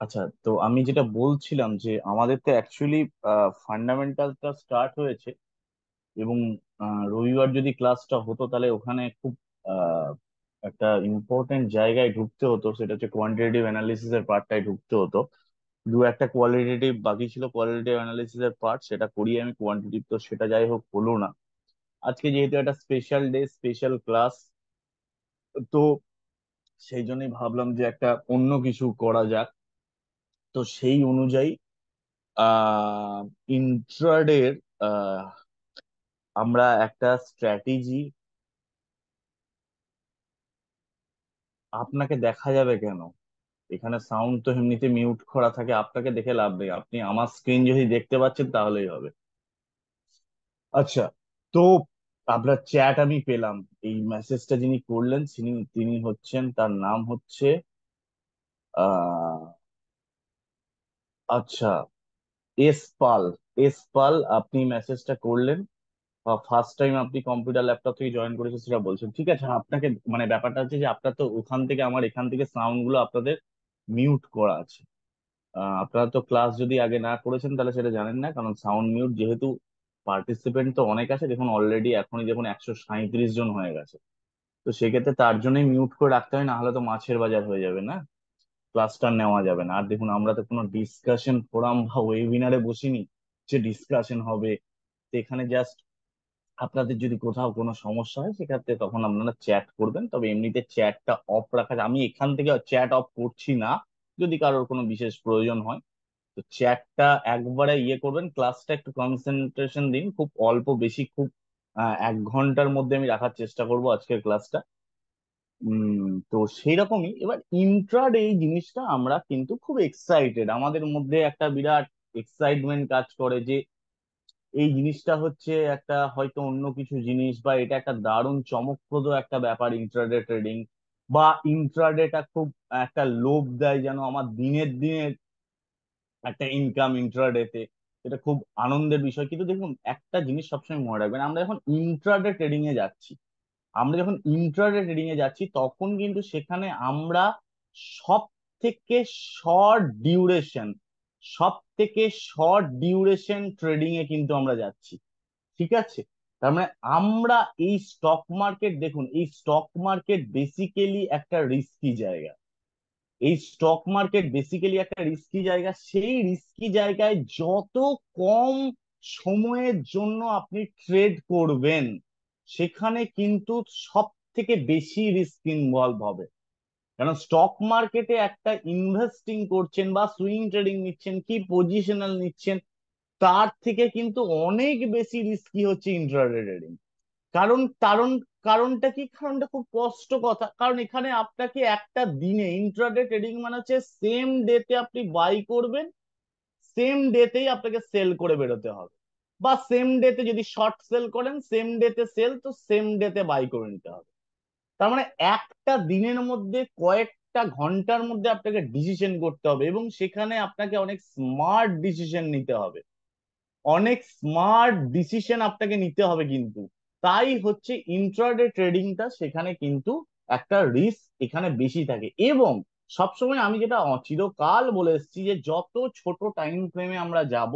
আচ্ছা, তো আমি যেটা বলছিলাম যে আমাদের তো অ্যাকচুয়ালি ফান্ডামেন্টালটা স্টার্ট হয়েছে, এবং রবিবার যদি ক্লাসটা হতো তাহলে ওখানে খুব আহ, একটা ইম্পর্টেন্ট জায়গায় ঢুকতে হতো, সেটা হচ্ছে কোয়ান্টিটেটিভ অ্যানালিসিস এর পার্টটায় ঢুকতে হতো। দু একটা কোয়ালিটেটিভ বাকি ছিল, কোয়ালিটেটিভ অ্যানালিসিস এর পার্ট সেটা করিয়ে আমি কোয়ান্টিটিভ, তো সেটা যাই হোক হলো না। আজকে যেহেতু একটা স্পেশাল ডে, স্পেশাল ক্লাস, তো সেই জন্যই ভাবলাম যে একটা অন্য কিছু করা যাক। তো সেই অনুযায়ী আহ ইন্ট্রাডের আমরা একটা স্ট্র্যাটেজি, আপনাকে দেখা যাবে কেন? এখানে সাউন্ড তো এমনিতে মিউট করা থাকে, আপনাকে দেখে লাভ নেই, আপনি আমার স্ক্রিন যদি দেখতে পাচ্ছেন তাহলেই হবে। আচ্ছা, তো আপনার চ্যাট আমি পেলাম। এই মেসেজটা যিনি করলেন তিনি তিনি হচ্ছেন, তার নাম হচ্ছে আহ আচ্ছা, এস পাল। এস পাল, আপনি মেসেজটা করলেন। ফার্স্ট টাইম আপনি কম্পিউটার ল্যাপটপ থেকে জয়েন করেছেন সেটা বলছেন, ঠিক আছে। আপনাকে মানে ব্যাপারটা হচ্ছে যে আপনার তো ওখান থেকে আমার এখান থেকে সাউন্ড গুলো আপনাদের মিউট করা আছে। আপনারা তো ক্লাস যদি আগে না করেছেন তাহলে সেটা জানেন না, কারণ সাউন্ড মিউট যেহেতু পার্টিসিপেন্ট তো অনেক আছে, দেখুন অলরেডি এখনই দেখুন 137 জন হয়ে গেছে। তো সেক্ষেত্রে তার জন্যই মিউট করে রাখতে হয়, না হলে তো মাছের বাজার হয়ে যাবে না, ক্লাসটা নেওয়া যাবে না। আর দেখুন আমরা তো কোনো ডিসকাশন ফোরাম বা ওয়েবিনারে বসিনি যে ডিসকাশন হবে। তো এখানে জাস্ট আপনাদের যদি কোথাও কোনো সমস্যা হয় সেক্ষেত্রে তখন আপনারা চ্যাট করবেন, তবে এমনিতে চ্যাটটা অফ রাখা আমি এখান থেকে চ্যাট অফ করছি না। যদি কারোর কোনো বিশেষ প্রয়োজন হয় তো চ্যাটটা একবারে ইয়ে করবেন, ক্লাসটা একটু কনসেন্ট্রেশন দিন, খুব অল্প বেশি খুব 1 ঘন্টার মধ্যে আমি রাখার চেষ্টা করব আজকের ক্লাসটা। তো সেই রকমই এবার ইন্ট্রাডে এই জিনিসটা আমরা কিন্তু খুব এক্সাইটেড, আমাদের মধ্যে একটা বিরাট এক্সাইটমেন্ট কাজ করে যে এই জিনিসটা হচ্ছে একটা হয়তো অন্য কিছু জিনিস, বা এটা একটা দারুণ চমকপ্রদ একটা ব্যাপার ইন্ট্রাডে ট্রেডিং, বা ইন্ট্রাডেটা খুব একটা লোভ দেয় যেন আমার দিনের দিনের একটা ইনকাম ইন্ট্রাডেতে। এটা খুব আনন্দের বিষয়। কিন্তু দেখুন একটা জিনিস সবসময় মনে রাখবেন, আমরা যখন ইন্ট্রাডে ট্রেডিং এ যাচ্ছি, তখন কিন্তু সেখানে আমরা সব থেকে শর্ট ডিউরেশন সব থেকে শর্ট ডিউরেশন ট্রেডিং এ কিন্তু আমরা যাচ্ছি, ঠিক আছে। তার মানে আমরা এই স্টক মার্কেট, দেখুন এই স্টক মার্কেট বেসিক্যালি একটা রিস্কি জায়গা। সেই রিস্কি জায়গায় যত কম সময়ের জন্য আপনি ট্রেড করবেন, সেখানে কিন্তু সব থেকে বেশি রিস্ক ইনভলভ হবে। কারণ স্টক মার্কেটে একটা ইনভেস্টিং করছেন বা সুইং ট্রেডিং নিচ্ছেন কি পজিশনাল নিচ্ছেন, তার থেকে কিন্তু অনেক বেশি রিস্কি হচ্ছে ইন্ট্রাডে ট্রেডিং। কারণ কারণ কারণটা কি? কারণটা খুব স্পষ্ট কথা, কারণ এখানে আপনাকে একটা দিনে ইন্ট্রাডে ট্রেডিং মানে হচ্ছে সেম ডেতে আপনি বাই করবেন, সেম ডেতেই আপনাকে সেল করে বেরোতে হবে, বা সেম ডেতে যদি শর্ট সেল করেন সেম ডেতে সেল, তো সেম ডেতে বাই করে নিতে হবে। তার মানে একটা দিনের মধ্যে কয়েকটা ঘন্টার মধ্যে আপনাকে ডিসিশন করতে হবে, এবং সেখানে আপনাকে অনেক স্মার্ট ডিসিশন নিতে হবে, অনেক স্মার্ট ডিসিশন আপনাকে নিতে হবে কিন্তু। তাই হচ্ছে ইন্ট্রাডে ট্রেডিংটা, সেখানে কিন্তু একটা রিস্ক এখানে বেশি থাকে। এবং সবসময় আমি যেটা চিরকাল বলে এসেছি যে যত ছোট টাইম ফ্রেমে আমরা যাব,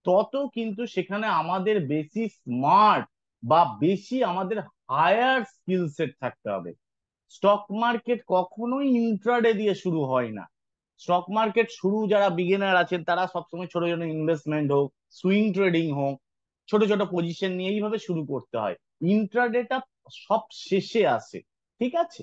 তত কিন্তু সেখানে আমাদের বেশি স্মার্ট বা বেশি আমাদের হায়ার স্কিল সেট থাকতে হবে। স্টক মার্কেট কখনোই ইন্ট্রাডে দিয়ে শুরু হয় না। স্টক মার্কেট শুরু যারা বিগিনার আছেন তারা সবসময় ছোট ছোট ইনভেস্টমেন্ট হোক, সুইং ট্রেডিং হোক, ছোট ছোট পজিশন নিয়ে এইভাবে শুরু করতে হয়। ইন্ট্রাডেটা সব শেষে আসে, ঠিক আছে।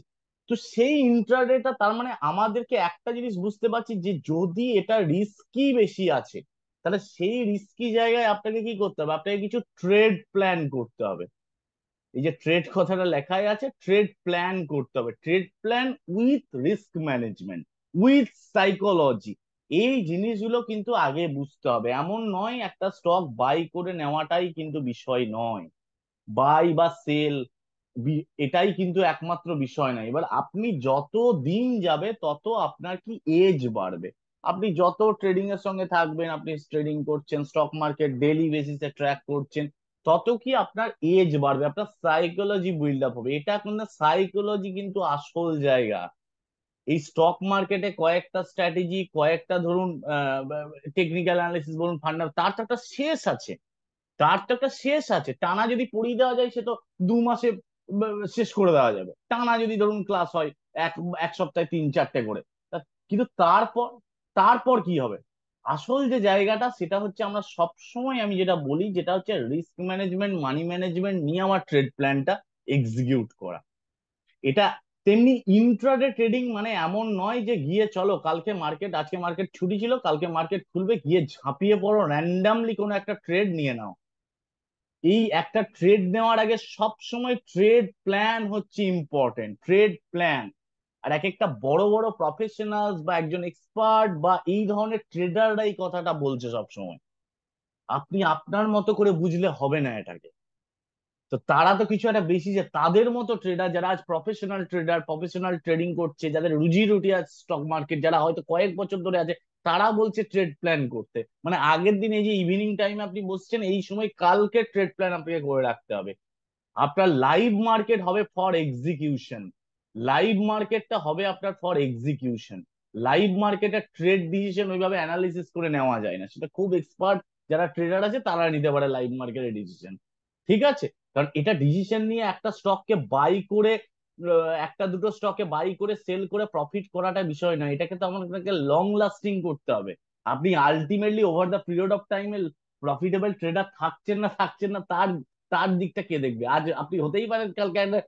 তো সেই ইন্ট্রাডেটা তার মানে আমাদেরকে একটা জিনিস বুঝতে পারছি যে যদি এটা রিস্কি বেশি আছে, তাহলে সেই রিস্কি জায়গায় আপনাকে কি করতে হবে? আপনাকে কিছু ট্রেড প্ল্যান করতে হবে। এই যে ট্রেড কথাটা লেখাই আছে, ট্রেড প্ল্যান করতে হবে, trade plan with risk management, with psychology. এই জিনিসগুলো কিন্তু আগে বুঝতে হবে। এমন নয় একটা স্টক বাই করে নেওয়াটাই কিন্তু বিষয় নয়, বাই বা সেল এটাই কিন্তু একমাত্র বিষয় নয়। এবার আপনি যত দিন যাবে তত আপনার কি এজ বাড়বে, আপনি যত ট্রেডিং এর সঙ্গে থাকবেন, আপনি ট্রেডিং করছেন, স্টক মার্কেট ডেইলি বেসিসে ট্র্যাক করছেন, তত কি আপনার এজ বাড়বে, আপনার সাইকোলজি বিল্ড আপ হবে। এটা কিন্তু সাইকোলজি কিন্তু আসল জায়গা। এই স্টক মার্কেটে কয়েকটা স্ট্র্যাটেজি, কয়েকটা ধরুন টেকনিক্যাল অ্যানালিসিস বলুন, ফান্ডা, তার তো একটা শেষ আছে। তার তো একটা শেষ আছে। টানা যদি পড়িয়ে দেওয়া যায় সে তো 2 মাসে শেষ করে দেওয়া যাবে, টানা যদি ধরুন ক্লাস হয় এক এক সপ্তাহে 3-4টে করে। কিন্তু তারপর, তারপর কি হবে? আসল যে জায়গাটা সেটা হচ্ছে আমরা সব সময়, আমি যেটা বলি, যেটা হচ্ছে রিস্ক ম্যানেজমেন্ট, মানি ম্যানেজমেন্ট নিয়ে আমার ট্রেড প্ল্যানটা এক্সিকিউট করা। এটা তেমনি ইন্ট্রাডে ট্রেডিং মানে এমন নয় যে গিয়ে চলো কালকে মার্কেট, আজকে মার্কেট ছুটি ছিল, কালকে মার্কেট খুলবে, গিয়ে ঝাঁপিয়ে পড়ো, র্যান্ডামলি কোনো একটা ট্রেড নিয়ে নাও। এই একটা ট্রেড নেওয়ার আগে সব সময় ট্রেড প্ল্যান হচ্ছে ইম্পর্টেন্ট, ট্রেড প্ল্যান। আর এক একটা বড় বড় প্রফেশনালস বা একজন এক্সপার্ট বা এই ধরনের ট্রেডাররা এই কথাটা বলছে সব সময়। আপনি আপনার মতো করে বুঝলে হবে না এটাকে। তো তারা তো কিছু একটা বেশি, যে তাদের মতো ট্রেডার যারা আজ প্রফেশনাল ট্রেডার, প্রফেশনাল ট্রেডিং করছে, যাদের রুজি রুটি আছে স্টক মার্কেট, যারা হয়তো কয়েক বছর ধরে আছে, তারা বলছে ট্রেড প্ল্যান করতে। মানে আগের দিন এই যে ইভিনিং টাইমে আপনি বসছেন, এই সময় কালকে ট্রেড প্ল্যান আপনাকে করে রাখতে হবে। আপনার লাইভ মার্কেট হবে ফর এক্সিকিউশন। লাইভ মার্কেটটা হবে আপনার ফর এক্সিকিউশন। লাইভ মার্কেটের ট্রেড ডিসিশন ওইভাবে অ্যানালিসিস করে নেওয়া যায় না, সেটা খুব এক্সপার্ট যারা ট্রেডার আছে তারা নিতে পারে লাইভ মার্কেটের ডিসিশন। ঠিক আছে? কারণ এটা ডিসিশন নিয়ে একটা স্টককে বাই করে, একটা দুটো স্টকে বাই করে সেল করে প্রফিট করাটা বিষয় না, এটাকে তো আমাদেরকে লং লাস্টিং করতে হবে। আপনি ultimately over the period of টাইমে প্রফিটেবল ট্রেডার থাকছেন না থাকছেন না, তার তার দিকটা কে দেখবে? আজ আপনি হতেই পারেন কালকে একটা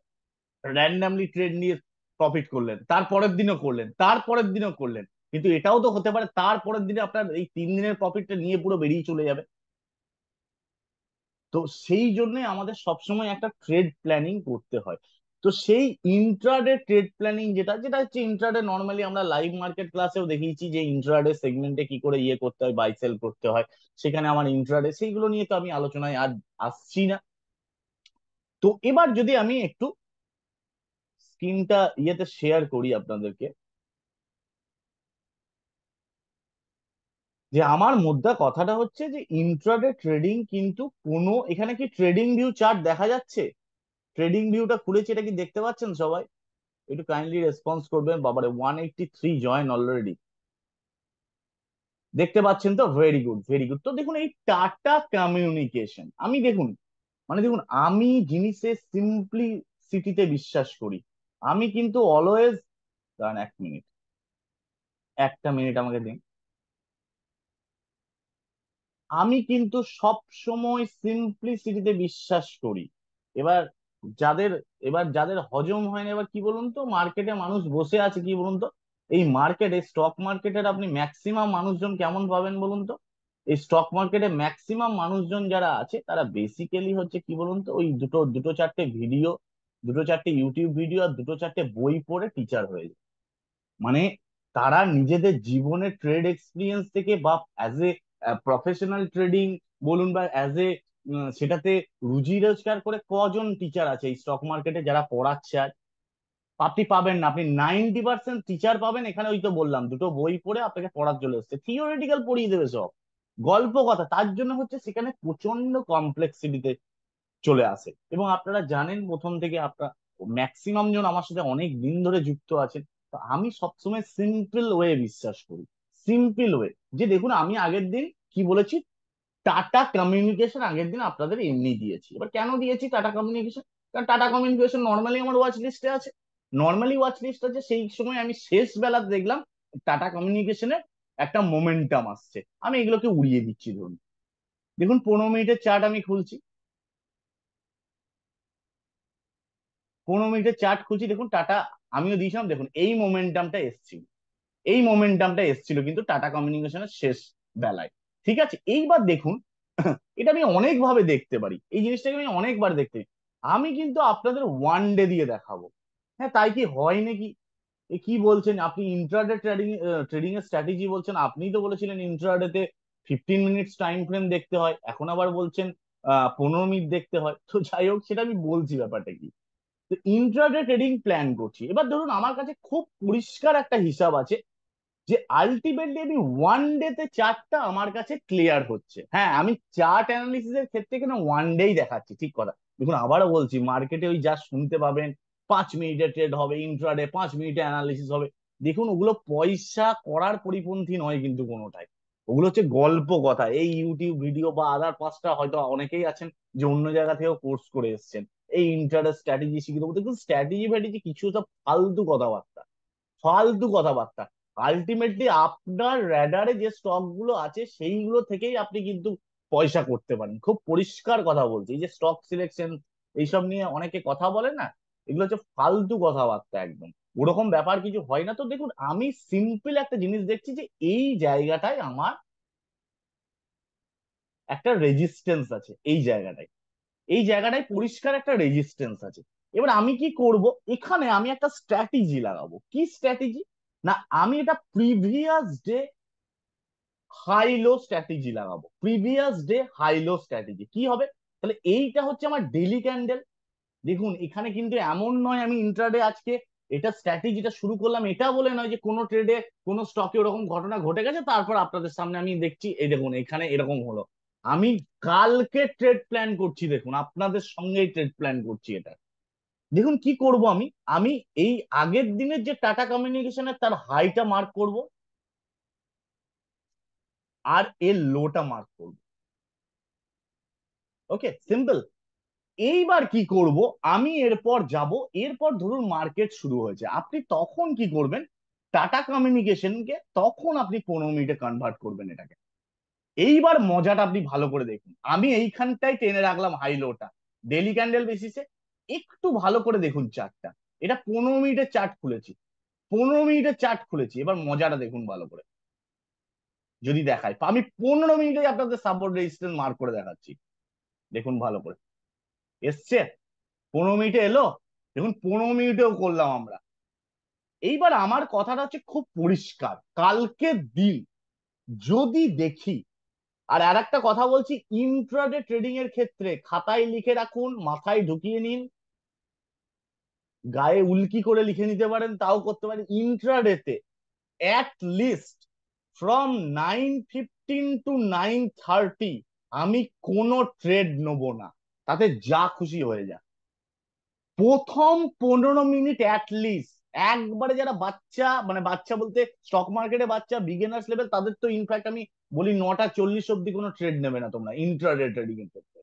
র্যান্ডামলি ট্রেড নিয়ে প্রফিট করলেন, তারপরের দিনও করলেন, তারপরের দিনও করলেন, কিন্তু এটাও তো হতে পারে তারপরের দিনে আপনার এই 3 দিনের প্রফিটটা নিয়ে পুরো বেরিয়ে চলে যাবে। তো সেই জন্য আমাদের সবসময় একটা ট্রেড প্ল্যানিং করতে হয়। তো সেই ইন্ট্রাডে ট্রেড প্ল্যানিং যেটা যেটা হচ্ছে ইন্ট্রাডে, নর্মালি আমরা লাইভ মার্কেট ক্লাসেও দেখিয়েছি যে ইন্ট্রাডে সেগমেন্টে কি করে ইয়ে করতে হয়, বাই সেল করতে হয়। সেখানে আমার ইন্ট্রাডে সেইগুলো নিয়ে তো আমি আলোচনায় আজ আসছি না। তো এবার যদি আমি একটু স্ক্রিনটা ইয়েতে শেয়ার করি আপনাদেরকে, যে আমার মুদ্রা কথাটা হচ্ছে যে ইন্ট্রাডে ট্রেডিং কিন্তু কোনো, এখানে কি ট্রেডিং ভিউ চার্ট দেখা যাচ্ছে? ট্রেডিং ভিউটা খুলেছি, এটা কি দেখতে পাচ্ছেন সবাই? একটু কাইন্ডলি রেসপন্স করবেন। বাবারে 183 জয়েন অলরেডি, দেখতে পাচ্ছেন তো? Very good, very good. তো দেখুন এই টাটা কমিউনিকেশন, আমি দেখুন, মানে দেখুন, আমি জিনিসের সিম্পলিসিটিতে বিশ্বাস করি। আমি কিন্তু অলওয়েজ, দাঁড়ান 1 মিনিট, একটা মিনিট আমাকে দিন। আমি কিন্তু সব সময় সিম্পলিসিটিতে বিশ্বাস করি। এবার যাদের এবার যাদের হজম হয় না, এবার কি বলুন তো, মার্কেটে মানুষ বসে আছে কি বলুন তো, এই মার্কেটে, স্টক মার্কেটের আপনি ম্যাক্সিমাম মানুষজন কেমন পাবেন বলুন তো? এই স্টক মার্কেটে ম্যাক্সিমাম মানুষজন যারা আছে তারা বেসিক্যালি হচ্ছে কি বলুন তো, ওই দুটো দুটো চারটে ভিডিও, দুটো চারটে ইউটিউব ভিডিও আর দুটো চারটে বই পড়ে টিচার হয়ে যায়। মানে তারা নিজেদের জীবনের ট্রেড এক্সপিরিয়েন্স থেকে বা অ্যাজ এ প্রফেশনাল ট্রেডিং বলুন, বা অ্যাজ এ সেটাতে রুজি রোজগার করে, কজন টিচার আছে এই স্টক মার্কেটে যারা পড়াচ্ছে? আর আপনি পাবেন না, আপনি 90% টিচার পাবেন এখানে, ওই তো বললাম দুটো বই পড়ে আপনাকে পড়ার চলে এসছে, থিওরিটিক্যাল পড়িয়ে দেবে সব, গল্প কথা। তার জন্য হচ্ছে সেখানে প্রচন্ড কমপ্লেক্সিটিতে চলে আসে। এবং আপনারা জানেন প্রথম থেকে, আপনার ম্যাক্সিমাম জন আমার সাথে অনেক দিন ধরে যুক্ত আছেন, তো আমি সবসময় সিম্পল ওয়ে বিশ্বাস করি। সিম্পল ওয়ে, যে দেখুন আমি আগের দিন কি বলেছি, টাটা কমিউনিকেশন আগের দিন আপনাদের এমনি দিয়েছি। এবার কেন দিয়েছি টাটা কমিউনিকেশন? কারণ টাটা কমিউনিকেশন নর্মালি আমার ওয়াচ লিস্টে আছে, নর্মালি ওয়াচ লিস্ট আছে। সেই সময় আমি শেষ বেলা দেখলাম টাটা কমিউনিকেশনের একটা মোমেন্টাম আসছে, আমি এগুলোকে উড়িয়ে দিচ্ছি ধরুন। দেখুন 15 মিনিটের চার্ট আমি খুলছি, 15 মিনিটের চার্ট খুলছি, দেখুন টাটা, আমিও দিয়েছিলাম, দেখুন এই মোমেন্টামটা এসছিল, এই মোমেন্টামটা এসছিল কিন্তু টাটা কমিউনিকেশনের শেষ বেলায়। ঠিক আছে, এইবার দেখুন এটা আমি অনেক ভাবে দেখতে পারি, এই জিনিসটাকে আমি অনেকবার দেখতে পারি। আমি কিন্তু আপনাদের ওয়ান ডে দিয়ে দেখাবো। হ্যাঁ, তাই কি হয় নাকি? এ কি বলছেন আপনি? ইন্ট্রাডে ট্রেডিং, ট্রেডিং এর স্ট্র্যাটেজি বলছেন, আপনিই তো বলেছিলেন ইন্ট্রাডেতে 15 মিনিটস টাইম ফ্রেম দেখতে হয়, এখন আবার বলছেন 15 মিনিট দেখতে হয়। তো যাই হোক, সেটা আমি বলছি ব্যাপারটা কি। তো ইন্ট্রাডে ট্রেডিং প্ল্যান করছি, এবার ধরুন আমার কাছে খুব পরিষ্কার একটা হিসাব আছে, যে আলটিমেটলি আমি ওয়ান ডে তে চার্টটা আমার কাছে ক্লিয়ার হচ্ছে। হ্যাঁ, আমি চার্ট অ্যানালিসিস এর ক্ষেত্রে কিন্তু ওয়ান ডেই দেখাচ্ছি, ঠিক কথা। দেখুন আবারও বলছি, মার্কেটে ওই যা শুনতে পাবেন, 5 মিনিটে ট্রেড হবে, ইন্ট্রাডে 5 মিনিটে অ্যানালিসিস হবে, দেখুন ওগুলো পয়সা করার পরিপন্থী নয় কিন্তু কোনোটাই। ওগুলো হচ্ছে গল্প কথা। এই ইউটিউব ভিডিও বা আদার পাঁচটা হয়তো অনেকেই আছেন যে অন্য জায়গা থেকেও কোর্স করে এসেছেন এই ইন্টারেস্ট স্ট্র্যাটেজি শিখে দেবো, দেখুন স্ট্র্যাটেজি ফ্যাটেজি কিছু সব ফালতু কথাবার্তা, ফালতু কথাবার্তা। আলটিমেটলি আপনার র্যাডারে যে স্টক গুলো আছে সেইগুলো থেকেই আপনি কিন্তু পয়সা করতে পারেন। খুব পরিষ্কার কথা বলছি, এই যে স্টক সিলেকশন এইসব নিয়ে অনেকে কথা বলে না, এগুলো হচ্ছে ফালতু কথাবার্তা একদম। ওরকম ব্যাপার কিছু হয় না। তো দেখুন আমি সিম্পল একটা জিনিস দেখছি যে এই জায়গাটায় আমার একটা রেজিস্ট্যান্স আছে, এই জায়গাটায়, এই জায়গাটায় পরিষ্কার একটা রেজিস্ট্যান্স আছে। এবার আমি কি করব, এখানে আমি একটা স্ট্র্যাটেজি লাগাবো। কি স্ট্র্যাটেজি? না, আমি এটা previous day high low strategy লাগাবো। Previous day high low strategy কি হবে? তাহলে এইটা হচ্ছে আমার ডেইলি ক্যান্ডেল। দেখুন এখানে কিন্তু এমন নয় আমি ইন্ট্রাডে আজকে এটা স্ট্র্যাটেজিটা শুরু করলাম এটা বলে নয় যে কোনো ট্রেডে কোনো স্টকে ওরকম ঘটনা ঘটে গেছে তারপর আপনাদের সামনে আমি দেখছি এই দেখুন এখানে এরকম হলো। আমি কালকে ট্রেড প্ল্যান করছি, দেখুন আপনাদের সঙ্গেই ট্রেড প্ল্যান করছি এটা। দেখুন কি করব আমি, আমি এই আগের দিনের যে টাটা কমিউনিকেশনের তার হাইটা মার্ক করব আর এর লোটা মার্ক করব। ওকে, সিম্পল। এইবার কি করব, আমি এরপর যাব, এরপর ধরুন মার্কেট শুরু হয়েছে, আপনি তখন কি করবেন, টাটা কমিউনিকেশনকে তখন আপনি 15 মিনিটে কনভার্ট করবেন এটাকে। এইবার মজাটা আপনি ভালো করে দেখুন, আমি এইখানটাই টেনে রাখলাম হাই লোটা ডেলি ক্যান্ডেল বেসিসে। একটু ভালো করে দেখুন চার্টটা, এটা 15 মিনিটের চার্ট খুলেছি, 15 মিনিটের চার্ট খুলেছি। এবার মজাটা দেখুন ভালো করে, যদি দেখায় আমি 15 মিনিটে আপনাদের সাপোর্ট রেজিস্ট্যান্স মার্ক করে দেখাচ্ছি। দেখুন ভালো করে, এসছে? 15 মিনিটে এলো, দেখুন 15 মিনিটেও করলাম আমরা। এইবার আমার কথাটা হচ্ছে খুব পরিষ্কার, কালকের দিন যদি দেখি, আর একটা কথা বলছি, ইন্ট্রাডে ট্রেডিং এর ক্ষেত্রে খাতায় লিখে রাখুন, মাথায় ঢুকিয়ে নিন, গায়ে উল্কি করে লিখে নিতে পারেন, তাও করতে পারেন। ইন্ট্রাডেতে অ্যাট লিস্ট ফ্রম 9:15 to 9:30 আমি কোনো ট্রেড নেবো না, তাতে যা খুশি হয়ে যায়। প্রথম 15 মিনিট অ্যাটলিস্ট, একবারে যারা বাচ্চা, মানে বাচ্চা বলতে স্টক মার্কেটে বাচ্চা, বিগিনার্স লেভেল, তাদের তো ইনফ্যাক্ট আমি বলি 9:40 অব্দি কোনো ট্রেড নেবে না তোমরা ইন্ট্রাডে ট্রেডিং এর ক্ষেত্রে।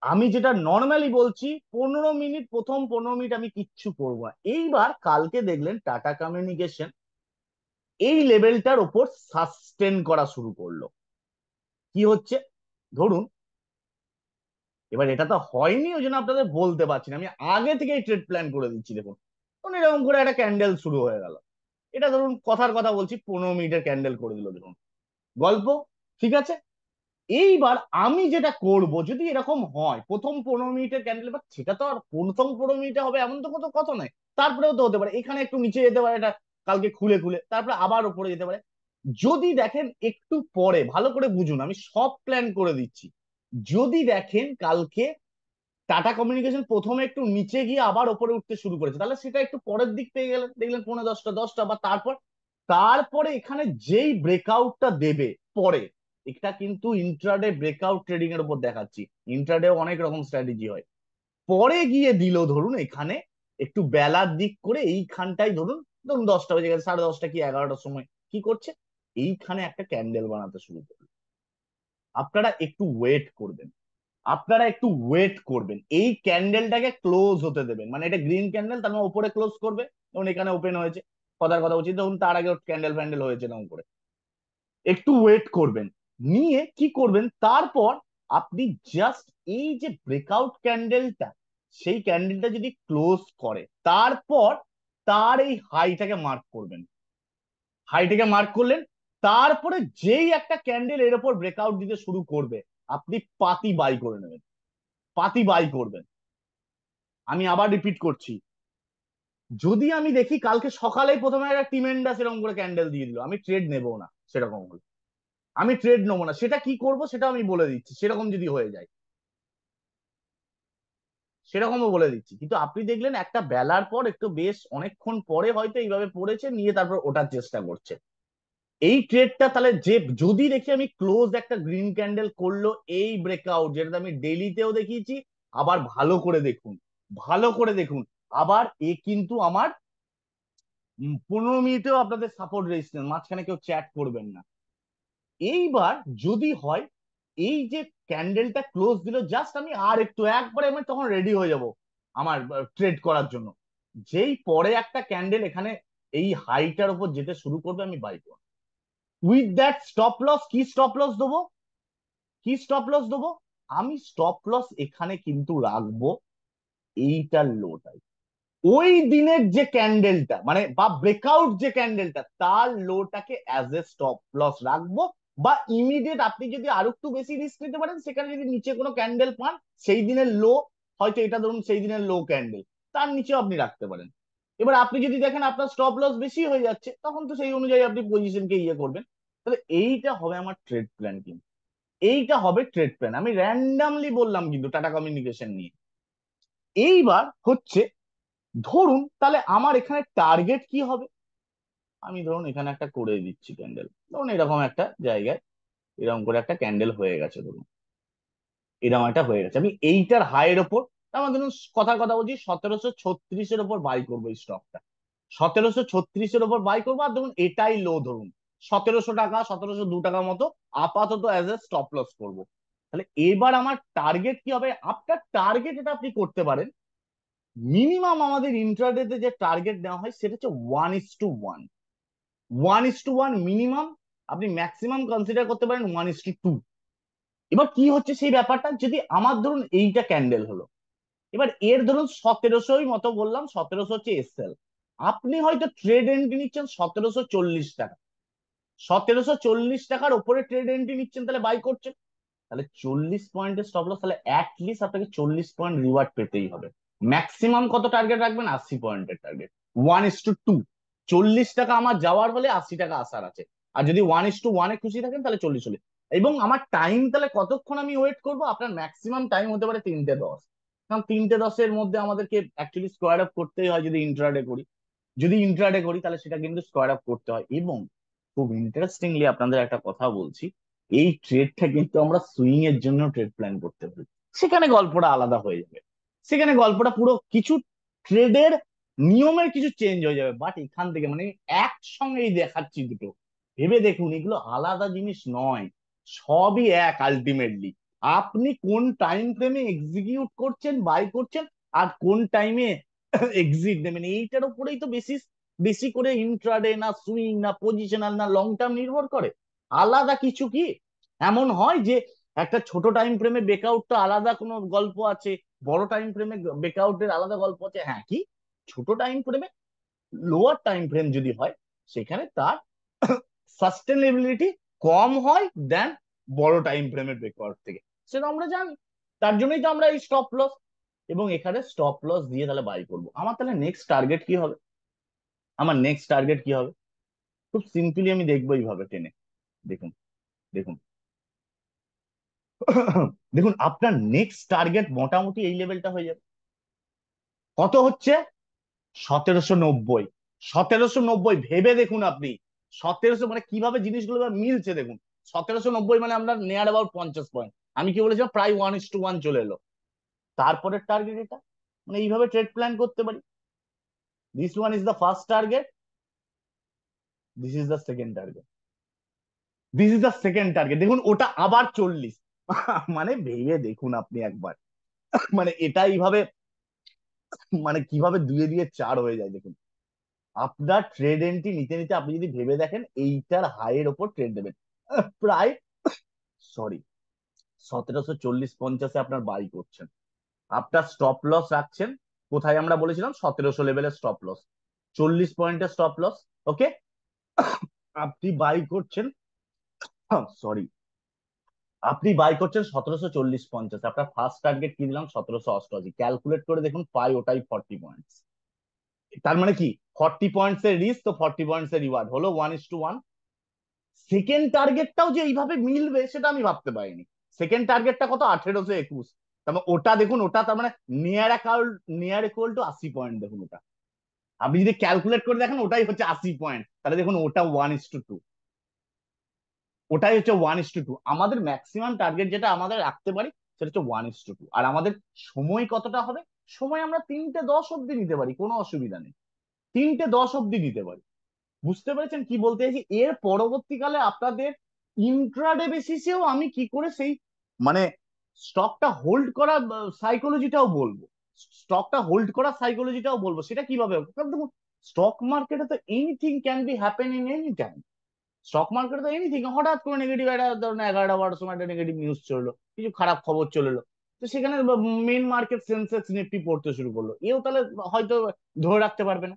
আমি যেটা নর্মালি বলছি 15 মিনিট, প্রথম 15 মিনিট আমি কিচ্ছু করবো না। এইবার কালকে দেখলেন টাটা কমিউনিকেশন এই লেভেলটার ওপর সাস্টেন করা শুরু করলো। কি হচ্ছে, ধরুন, এবার এটা তো হয়নি ওই জন্য আপনাদের বলতে পারছি না, আমি আগে থেকেই ট্রেড প্ল্যান করে দিচ্ছি। দেখুন ধরুন এরকম করে একটা ক্যান্ডেল শুরু হয়ে গেল, এটা ধরুন কথার কথা বলছি 15 মিনিটের ক্যান্ডেল করে দিল, দেখুন গল্প, ঠিক আছে। এইবার আমি যেটা করব, যদি এরকম হয় প্রথম 15 মিনিটের ক্যান্ডেল, বা সেটা তো আর প্রথম 15 মিনিটে হবে এমন তো কত কত নয়, তারপরেও তো হতে পারে এখানে একটু নিচে যেতে পারে, এটা কালকে খুলে খুলে তারপরে আবার উপরে যেতে পারে। যদি দেখেন একটু পরে, ভালো করে বুঝুন আমি সব প্ল্যান করে দিচ্ছি, যদি দেখেন কালকে টাটা কমিউনিকেশন প্রথমে একটু নিচে গিয়ে আবার ওপরে উঠতে শুরু করেছে, তাহলে সেটা একটু পরের দিক পেয়ে গেলেন, দেখলেন 15-10টা বা তারপর, তারপরে এখানে যেই ব্রেকআউটটা দেবে পরে, এটা কিন্তু ইন্ট্রাডে ব্রেকআউট ট্রেডিং এর উপর দেখাচ্ছি, ইন্ট্রাডে অনেক রকম স্ট্র্যাটেজি হয়। পরে গিয়ে দিল ধরুন এখানে একটু বেলার দিক করে এইখানটাই, ধরুন ধরুন 10টা বেজে গেছে, 10:30 কি 11টার সময় কি করছে, এইখানে একটা ক্যান্ডেল বানাতে শুরু করলো। আপনারা একটু ওয়েট করবেন, আপনারা একটু ওয়েট করবেন, এই ক্যান্ডেলটাকে ক্লোজ হতে দেবেন, মানে এটা গ্রিন ক্যান্ডেল, তার মানে উপরে ক্লোজ করবে, যেমন এখানে ওপেন হয়েছে, কথার কথা উচিত, তখন তার আগে ক্যান্ডেল ফ্যান্ডেল হয়েছে না উপরে। একটু ওয়েট করবেন, নিয়ে কি করবেন তারপর, আপনি জাস্ট এই যে ব্রেকআউট ক্যান্ডেলটা, সেই ক্যান্ডেলটা যদি ক্লোজ করে, তারপর তার এই হাইটাকে মার্ক করবেন, হাইটাকে মার্ক করলেন, তারপরে যেই একটা ক্যান্ডেল এর উপর ব্রেকআউট দিতে শুরু করবে, আপনি পাতি বাই করে নেবেন, পাতি বাই করবেন। আমি আবার রিপিট করছি, যদি আমি দেখি কালকে সকালেই প্রথমে একটা টিমেন্ডাস এরকম করে ক্যান্ডেল দিয়ে দিল, আমি ট্রেড নেবো না, সেরকম হলো আমি ট্রেড নেবো না। সেটা কি করব সেটা আমি বলে দিচ্ছি, সেরকম যদি হয়ে যায় সেরকমও বলে দিচ্ছি। কিন্তু আপনি দেখলেন একটা বেলার পর একটু বেশ অনেকক্ষণ পরে হয়তো এইভাবে পড়েছে, নিয়ে তারপর ওঠার চেষ্টা করছে, এই ট্রেডটা তাহলে যে, যদি দেখি আমি ক্লোজ একটা গ্রিন ক্যান্ডেল করলো, এই ব্রেকআউট যেটা আমি ডেইলিতেও দেখিয়েছি, আবার ভালো করে দেখুন, ভালো করে দেখুন, আবার এ কিন্তু আমার 15 মিনিটেও আপনাদের সাপোর্ট রেজিস্ট্যান্স, মাঝখানে কেউ চ্যাট করবেন না। এইবার যদি হয় এই যে ক্যান্ডেলটা ক্লোজ দিল, জাস্ট আমি আর একটু একবারে আমি তখন রেডি হয়ে যাব আমার ট্রেড করার জন্য, যেই পরে একটা ক্যান্ডেল এখানে এই হাইটার উপর যেতে শুরু করবে আমি বাই করব। উইথ দ্যাট স্টপ লস, কি স্টপ লস দেবো, কি স্টপ লস দেবো, আমি স্টপ লস এখানে কিন্তু রাখবো এইটার লোটাই, ওই দিনের যে ক্যান্ডেলটা মানে বা ব্রেকআউট যে ক্যান্ডেলটা তার লোটাকে অ্যাজ এ স্টপ লস রাখবো। বা ইমিডিয়েট আপনি যদি আরো একটু বেশি রিস্ক নিতে পারেন, সেখানে যদি নিচে কোনো ক্যান্ডেল পান সেই দিনের লো, হয়তো এটা ধরুন সেই দিনের লো ক্যান্ডেল, তার নিচেও আপনি রাখতে পারেন। এবার আপনি যদি দেখেন আপনার স্টপ লস বেশি হয়ে যাচ্ছে, তখন তো সেই অনুযায়ী আপনি পজিশনকে ইয়ে করবেন। তাহলে এইটা হবে আমার ট্রেড প্ল্যান, কিন্তু এইটা হবে ট্রেড প্ল্যান, আমি র্যান্ডামলি বললাম কিন্তু টাটা কমিউনিকেশন নিয়ে। এইবার হচ্ছে ধরুন তাহলে আমার এখানে টার্গেট কি হবে, আমি ধরুন এখানে একটা করে দিচ্ছি ক্যান্ডেল, ধরুন এরকম একটা জায়গায় এরকম করে একটা ক্যান্ডেল হয়ে গেছে, ধরুন এরকম একটা হয়ে গেছে, আমি এইটার হাইয়ের ওপর, আমার ধরুন কথার কথা বলছি 1736-এর ওপর বাই করবো এই স্টকটা, 1736-এর ওপর বাই করবো, আর ধরুন এটাই লো, ধরুন 1700 টাকা, 1702 টাকা মতো আপাতত অ্যাজ এ স্টপ লস করবো। তাহলে এবার আমার টার্গেট কি হবে, আপনার টার্গেট এটা আপনি করতে পারেন, মিনিমাম আমাদের ইন্ট্রাডেতে যে টার্গেট নেওয়া হয় সেটা হচ্ছে 1:1, 1:1 মিনিমাম, আপনি ম্যাক্সিমাম কনসিডার করতে পারেন 1:2। এবার কি হচ্ছে সেই ব্যাপারটা, যদি আমার ধরুন এইটা ক্যান্ডেল হলো, এবার এর ধরুন 1700 মতো বললাম, 1700 হচ্ছে এসএল, আপনি হয়তো ট্রেড এন্ট্রি নিচ্ছেন 1740 টাকা, 1740 টাকার উপরে ট্রেড এন্ট্রি নিচ্ছেন, তাহলে বাই করছেন, তাহলে 40 পয়েন্টের স্টপ লস, তাহলে অ্যাটলিস্ট আপনাকে 40 পয়েন্ট রিওয়ার্ড পেতেই হবে। ম্যাক্সিমাম কত টার্গেট রাখবেন, 80 পয়েন্টের টার্গেট, 1:2, 40 টাকা আমার যাওয়ার হলে 80 টাকা আসার আছে। আর যদি 1:1-এ খুশি থাকেন তাহলে 40 চল্লিশ, এবং আমার টাইম তাহলে কতক্ষণ আমি ওয়েট করব, আপনার ম্যাক্সিমাম টাইম হতে পারে 3টে 10, কারণ 3টে 10-এর মধ্যে আমাদেরকে অ্যাকচুয়ালি স্কোয়ার আপ করতেই হয় যদি ইন্ট্রাডে করি, যদি ইন্ট্রাডে করি তাহলে সেটা কিন্তু স্কোয়ার আপ করতে হয়। এবং খুব ইন্টারেস্টিংলি আপনাদের একটা কথা বলছি, এই ট্রেডটা কিন্তু আমরা সুইং এর জন্য ট্রেড প্ল্যান করতে পারি, সেখানে গল্পটা আলাদা হয়ে যাবে, সেখানে গল্পটা পুরো কিছু ট্রেডের নিয়মের কিছু চেঞ্জ হয়ে যাবে, বাট এখান থেকে মানে একসঙ্গেই দেখাচ্ছি দুটো, ভেবে দেখুন এগুলো আলাদা জিনিস নয়, সবই এক আলটিমেটলি। আপনি কোন টাইম ফ্রেমে এক্সিকিউট করছেন, বাই করছেন, আর কোন টাইমে এক্সিট নেবেন, এইটার উপরেই তো বেশি বেশি করে ইন্ট্রাডে না সুইং না পজিশনাল না লং টার্ম নির্ভর করে। আলাদা কিছু কি এমন হয় যে একটা ছোট টাইম ফ্রেমে ব্রেকআউটটা আলাদা কোনো গল্প আছে, বড় টাইম ফ্রেমে ব্রেকআউটের আলাদা গল্প আছে, হ্যাঁ কি ছোট টাইম ফ্রেমে লোয়ার টাইম ফ্রেম যদি হয় সেখানে তার সাস্টেনেবিলিটি কম হয় দেন বড় টাইম ফ্রেমের ব্রেকআউট থেকে, সেটা আমরা জানি। তার জন্যই তো আমরা এই স্টপ লস, এবং এখানে স্টপ লস দিয়ে তাহলে বাই করবো। আমার তাহলে নেক্সট টার্গেট কি হবে, আমার নেক্সট টার্গেট কি হবে, খুব সিম্পলি আমি দেখবো এইভাবে টেনে, দেখুন দেখুন দেখুন আপনার নেক্সট টার্গেট মোটামুটি এই লেভেলটা হয়ে যাবে, কত হচ্ছে 1790, 1790 ভেবে দেখুন আপনি, 1700 মানে কিভাবে জিনিসগুলো এবার মিলছে দেখুন, 1790 মানে আমরা নিয়ার অ্যাবাউট 50 পয়েন্ট, আমি কি বলেছিলাম প্রায় 1:1 চলে এলো, তারপরের টার্গেট এটা, মানে এইভাবে ট্রেড প্ল্যান করতে পারি। This one is the first target, this is the second target, this is the second target, দেখুন ওটা আবার 40। মানে ভেবে দেখুন আপনি একবার, মানে এটা এইভাবে মানে কিভাবে দুয়ে দিয়ে চার হয়ে যায় দেখুন। আপনার ট্রেড এন্ট্রি নিতে নিতে আপনি যদি ভেবে দেখেন এইটার হাইয়ের ওপর ট্রেড দেবেন, প্রায় সরি 1740-50-এ আপনার বাই করছেন, আপনার স্টপ লস রাখছেন কোথায়, আমরা বলেছিলাম 1700 লেভেলের স্টপ লস, 40 পয়েন্টের স্টপ লস, ওকে। আপনি বাই করছেন, সরি, আপনি বাই করছেন 1740-50, আপনার ফার্স্ট টার্গেট কি দিলাম 1788, ক্যালকুলেট করে দেখুন পাই ওটাই 40 পয়েন্ট, তার মানে কি 40 পয়েন্টস এর রিস্ক তো 40 পয়েন্টস এর রিওয়ার্ড হলো 1:1। সেকেন্ড টার্গেটটাও যে এইভাবে মিলবে সেটা আমি ভাবতে পারিনি, সেকেন্ড টার্গেটটা কত 1821, তার মানে ওটা দেখুন, ওটা তার মানে নিয়ার ইকুয়াল টু 80 পয়েন্ট, দেখুন ওটা আপনি যদি ক্যালকুলেট করে দেখেন ওটাই হচ্ছে 80 পয়েন্ট, তাহলে দেখুন ওটা 1:2, ওটাই হচ্ছে 1:2, আমাদের ম্যাক্সিমাম টার্গেট যেটা আমাদের রাখতে পারি সেটা হচ্ছে 1:2, আর আমাদের সময় কতটা হবে, সময় আমরা 3টে 10 অব্দি নিতে পারি, কোনো অসুবিধা নেই, 3টে 10 অব্দি দিতে পারি। বুঝতে পেরেছেন কি বলতে চাইছি? এর পরবর্তীকালে আপনাদের ইন্ট্রাডে বেসিসেও আমি কি করে সেই মানে স্টকটা হোল্ড করা সাইকোলজিটাও বলবো, স্টকটা হোল্ড করা সাইকোলজিটাও বলবো। সেটা কিভাবে হবে? কারণ দেখুন, স্টক মার্কেটে তো anything can be happen in any time. Stock মার্কেটে তো এনিথিং, হঠাৎ করে নেগেটিভ একটা ধরুন 11টা 12টার সময় একটা নেগেটিভ নিউজ চললো, কিছু খারাপ খবর চলে এলো, তো সেখানে মেন মার্কেট সেন্সেক্স নিফটি পড়তে শুরু করলো, এও তাহলে হয়তো ধরে রাখতে পারবে না।